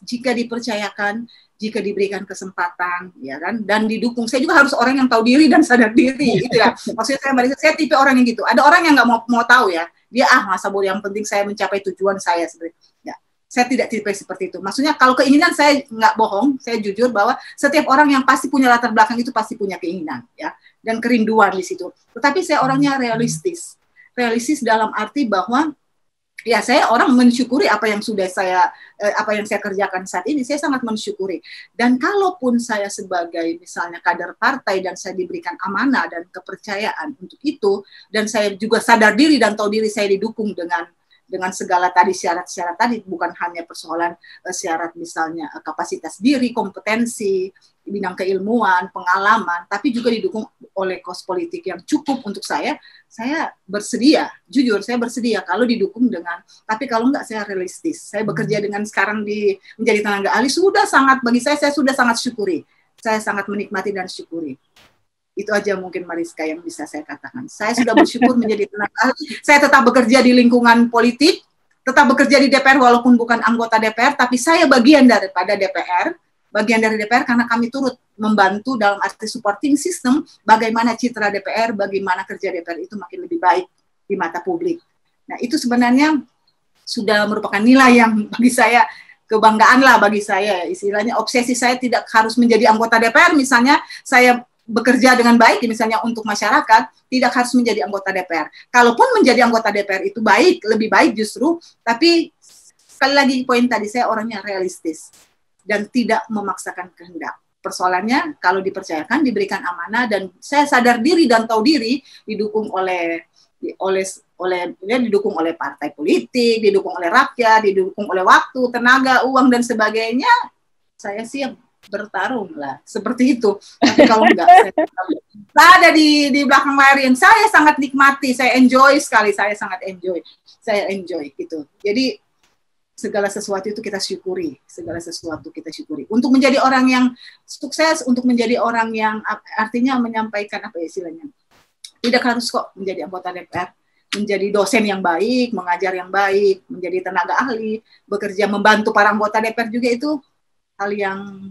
Jika dipercayakan, jika diberikan kesempatan, ya kan, dan didukung. Saya juga harus orang yang tahu diri dan sadar diri, gitu ya. Maksudnya saya tipe orang yang gitu. Ada orang yang nggak mau tahu ya. Dia masa bodoh, yang penting saya mencapai tujuan saya sebenarnya. Ya. Saya tidak tipe seperti itu. Maksudnya kalau keinginan, saya nggak bohong, saya jujur bahwa setiap orang yang pasti punya latar belakang itu pasti punya keinginan, ya, dan kerinduan di situ. Tetapi saya orangnya realistis dalam arti bahwa ya saya orang mensyukuri apa yang saya kerjakan saat ini. Saya sangat mensyukuri. Dan kalaupun saya sebagai misalnya kader partai dan saya diberikan amanah dan kepercayaan untuk itu, dan saya juga sadar diri dan tahu diri saya didukung dengan segala tadi syarat-syarat tadi, bukan hanya persoalan syarat misalnya kapasitas diri, kompetensi, bidang keilmuan, pengalaman, tapi juga didukung oleh kos politik yang cukup untuk saya bersedia, jujur saya bersedia kalau didukung dengan, tapi kalau enggak saya realistis. Saya bekerja dengan sekarang menjadi tenaga ahli bagi saya sudah sangat syukuri. Saya sangat menikmati dan syukuri. Itu aja mungkin Mariska yang bisa saya katakan. Saya sudah bersyukur menjadi tenaga ahli. Saya tetap bekerja di lingkungan politik, tetap bekerja di DPR walaupun bukan anggota DPR, tapi saya bagian dari DPR karena kami turut membantu dalam arti supporting system bagaimana citra DPR, bagaimana kerja DPR itu makin lebih baik di mata publik. Nah, itu sebenarnya sudah merupakan nilai yang bagi saya kebanggaan lah bagi saya. Istilahnya obsesi saya tidak harus menjadi anggota DPR, misalnya saya bekerja dengan baik, misalnya untuk masyarakat, tidak harus menjadi anggota DPR. Kalaupun menjadi anggota DPR itu baik, lebih baik justru, tapi sekali lagi poin tadi, saya orangnya realistis dan tidak memaksakan kehendak. Persoalannya, kalau dipercayakan, diberikan amanah, dan saya sadar diri dan tahu diri, didukung oleh partai politik, didukung oleh rakyat, didukung oleh waktu, tenaga, uang, dan sebagainya, saya siap bertarung lah, seperti itu. Tapi kalau enggak, saya ada di belakang layar yang saya sangat nikmati, saya enjoy sekali, saya enjoy gitu. Jadi segala sesuatu itu kita syukuri, untuk menjadi orang yang sukses, untuk menjadi orang yang artinya menyampaikan apa istilahnya, tidak harus kok menjadi anggota DPR, menjadi dosen yang baik, mengajar yang baik, menjadi tenaga ahli, bekerja membantu para anggota DPR juga, itu hal yang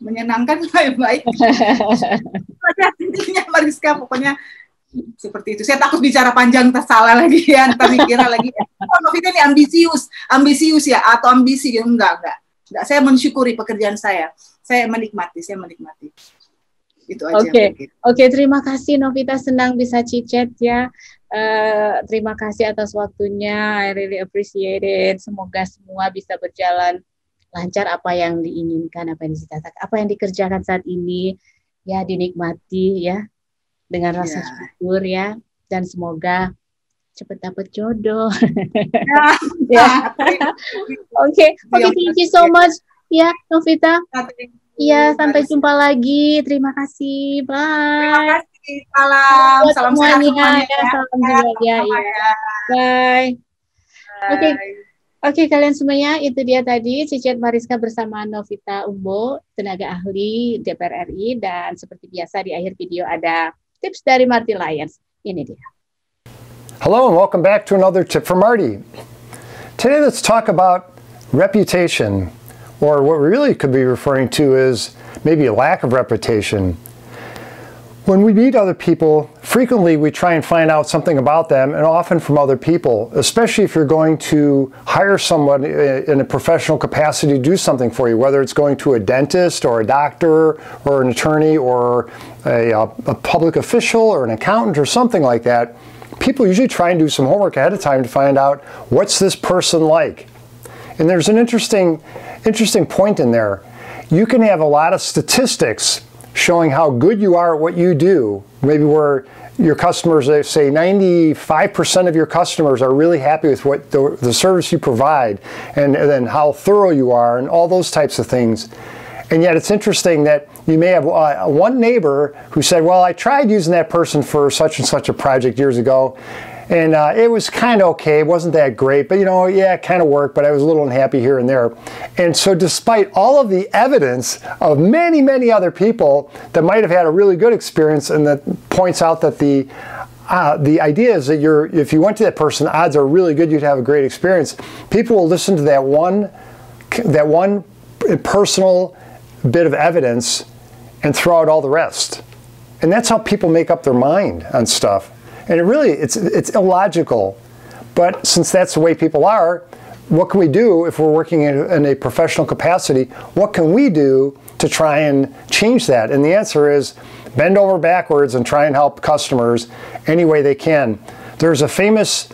menyenangkan, baik. Intinya Mariska, pokoknya seperti itu. Saya takut bicara panjang tersalah lagi ya, ntar dikira lagi Novita ini ambisius ya, atau ambisi gitu. Enggak. Saya mensyukuri pekerjaan saya menikmati. Itu aja. Oke, terima kasih Novita, senang bisa chit-chat ya. Terima kasih atas waktunya, I really appreciate it. Semoga semua bisa berjalan lancar, apa yang diinginkan, apa yang dicita-citakan, apa yang dikerjakan saat ini ya dinikmati ya dengan rasa syukur ya, dan semoga cepat dapat jodoh. Oke, thank you so much ya Novita. Iya, sampai jumpa lagi. Terima kasih. Bye. Terima kasih. Salam. Salam sehat semuanya. Ya, salam juga ya. Bye. Oke. Oke, kalian semuanya, itu dia tadi Cicit Mariska bersama Novita Umbo, tenaga ahli DPR RI, dan seperti biasa di akhir video ada tips dari Marty Lyons. Ini dia. Hello and welcome back to another tip from Marty. Today let's talk about reputation, or what we really could be referring to is maybe a lack of reputation. When we meet other people, frequently we try and find out something about them, and often from other people, especially if you're going to hire someone in a professional capacity to do something for you, whether it's going to a dentist or a doctor or an attorney or a public official or an accountant or something like that. People usually try and do some homework ahead of time to find out, what's this person like? And there's an interesting point in there. You can have a lot of statistics showing how good you are at what you do. Maybe where your customers, they say 95% of your customers are really happy with what the service you provide, and then how thorough you are, and all those types of things. And yet it's interesting that you may have one neighbor who said, well, I tried using that person for such and such a project years ago, and it was kind of okay. It wasn't that great, but yeah, it kind of worked, but I was a little unhappy here and there. And so despite all of the evidence of many, many other people that might have had a really good experience, and that points out that the idea is that if you went to that person, odds are really good you'd have a great experience. People will listen to that one personal bit of evidence and throw out all the rest. And that's how people make up their mind on stuff. And it's illogical. But since that's the way people are, what can we do if we're working in a professional capacity? What can we do to try and change that? And the answer is bend over backwards and try and help customers any way they can. There's a famous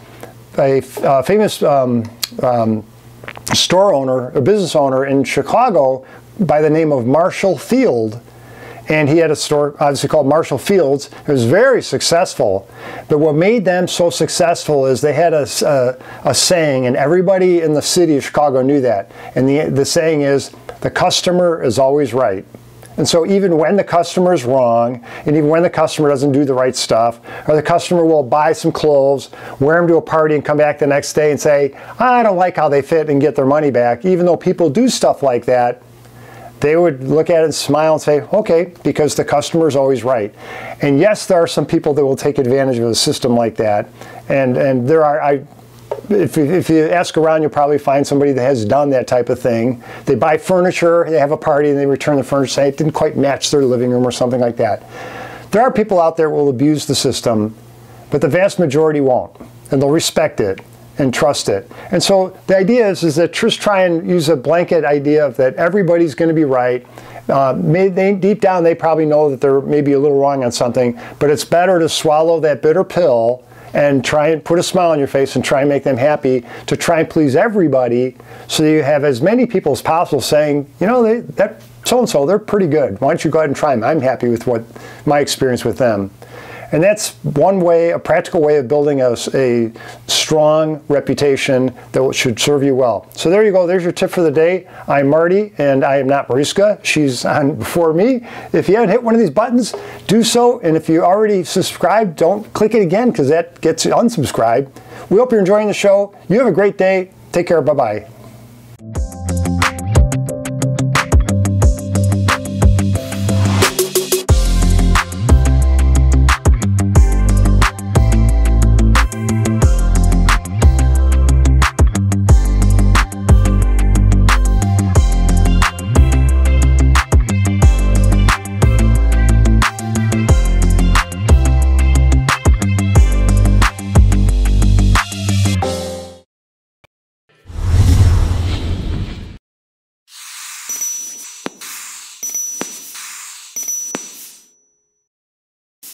store owner, a business owner in Chicago by the name of Marshall Field. And he had a store obviously called Marshall Fields. It was very successful. But what made them so successful is they had a saying, and everybody in the city of Chicago knew that. And the saying is, the customer is always right. And so even when the customer is wrong, and even when the customer doesn't do the right stuff, or the customer will buy some clothes, wear them to a party, and come back the next day and say, I don't like how they fit, and get their money back, even though people do stuff like that, they would look at it and smile and say, okay, because the customer is always right. And yes, there are some people that will take advantage of a system like that. And there are, if you ask around, you'll probably find somebody that has done that type of thing. They buy furniture, they have a party, and they return the furniture, say it didn't quite match their living room or something like that. There are people out there who will abuse the system, but the vast majority won't. And they'll respect it and trust it. And so the idea is that just try and use a blanket idea of that everybody's going to be right. Deep down, they probably know that they're maybe a little wrong on something, but it's better to swallow that bitter pill and try and put a smile on your face and try and make them happy, to try and please everybody, so that you have as many people as possible saying, that so-and-so, they're pretty good. Why don't you go ahead and try them? I'm happy with my experience with them. And that's one way, a practical way of building a strong reputation that should serve you well. So there you go. There's your tip for the day. I'm Marty, and I am not Mariska. She's on before me. If you haven't hit one of these buttons, do so. And if you already subscribed, don't click it again, because that gets you unsubscribed. We hope you're enjoying the show. You have a great day. Take care. Bye-bye.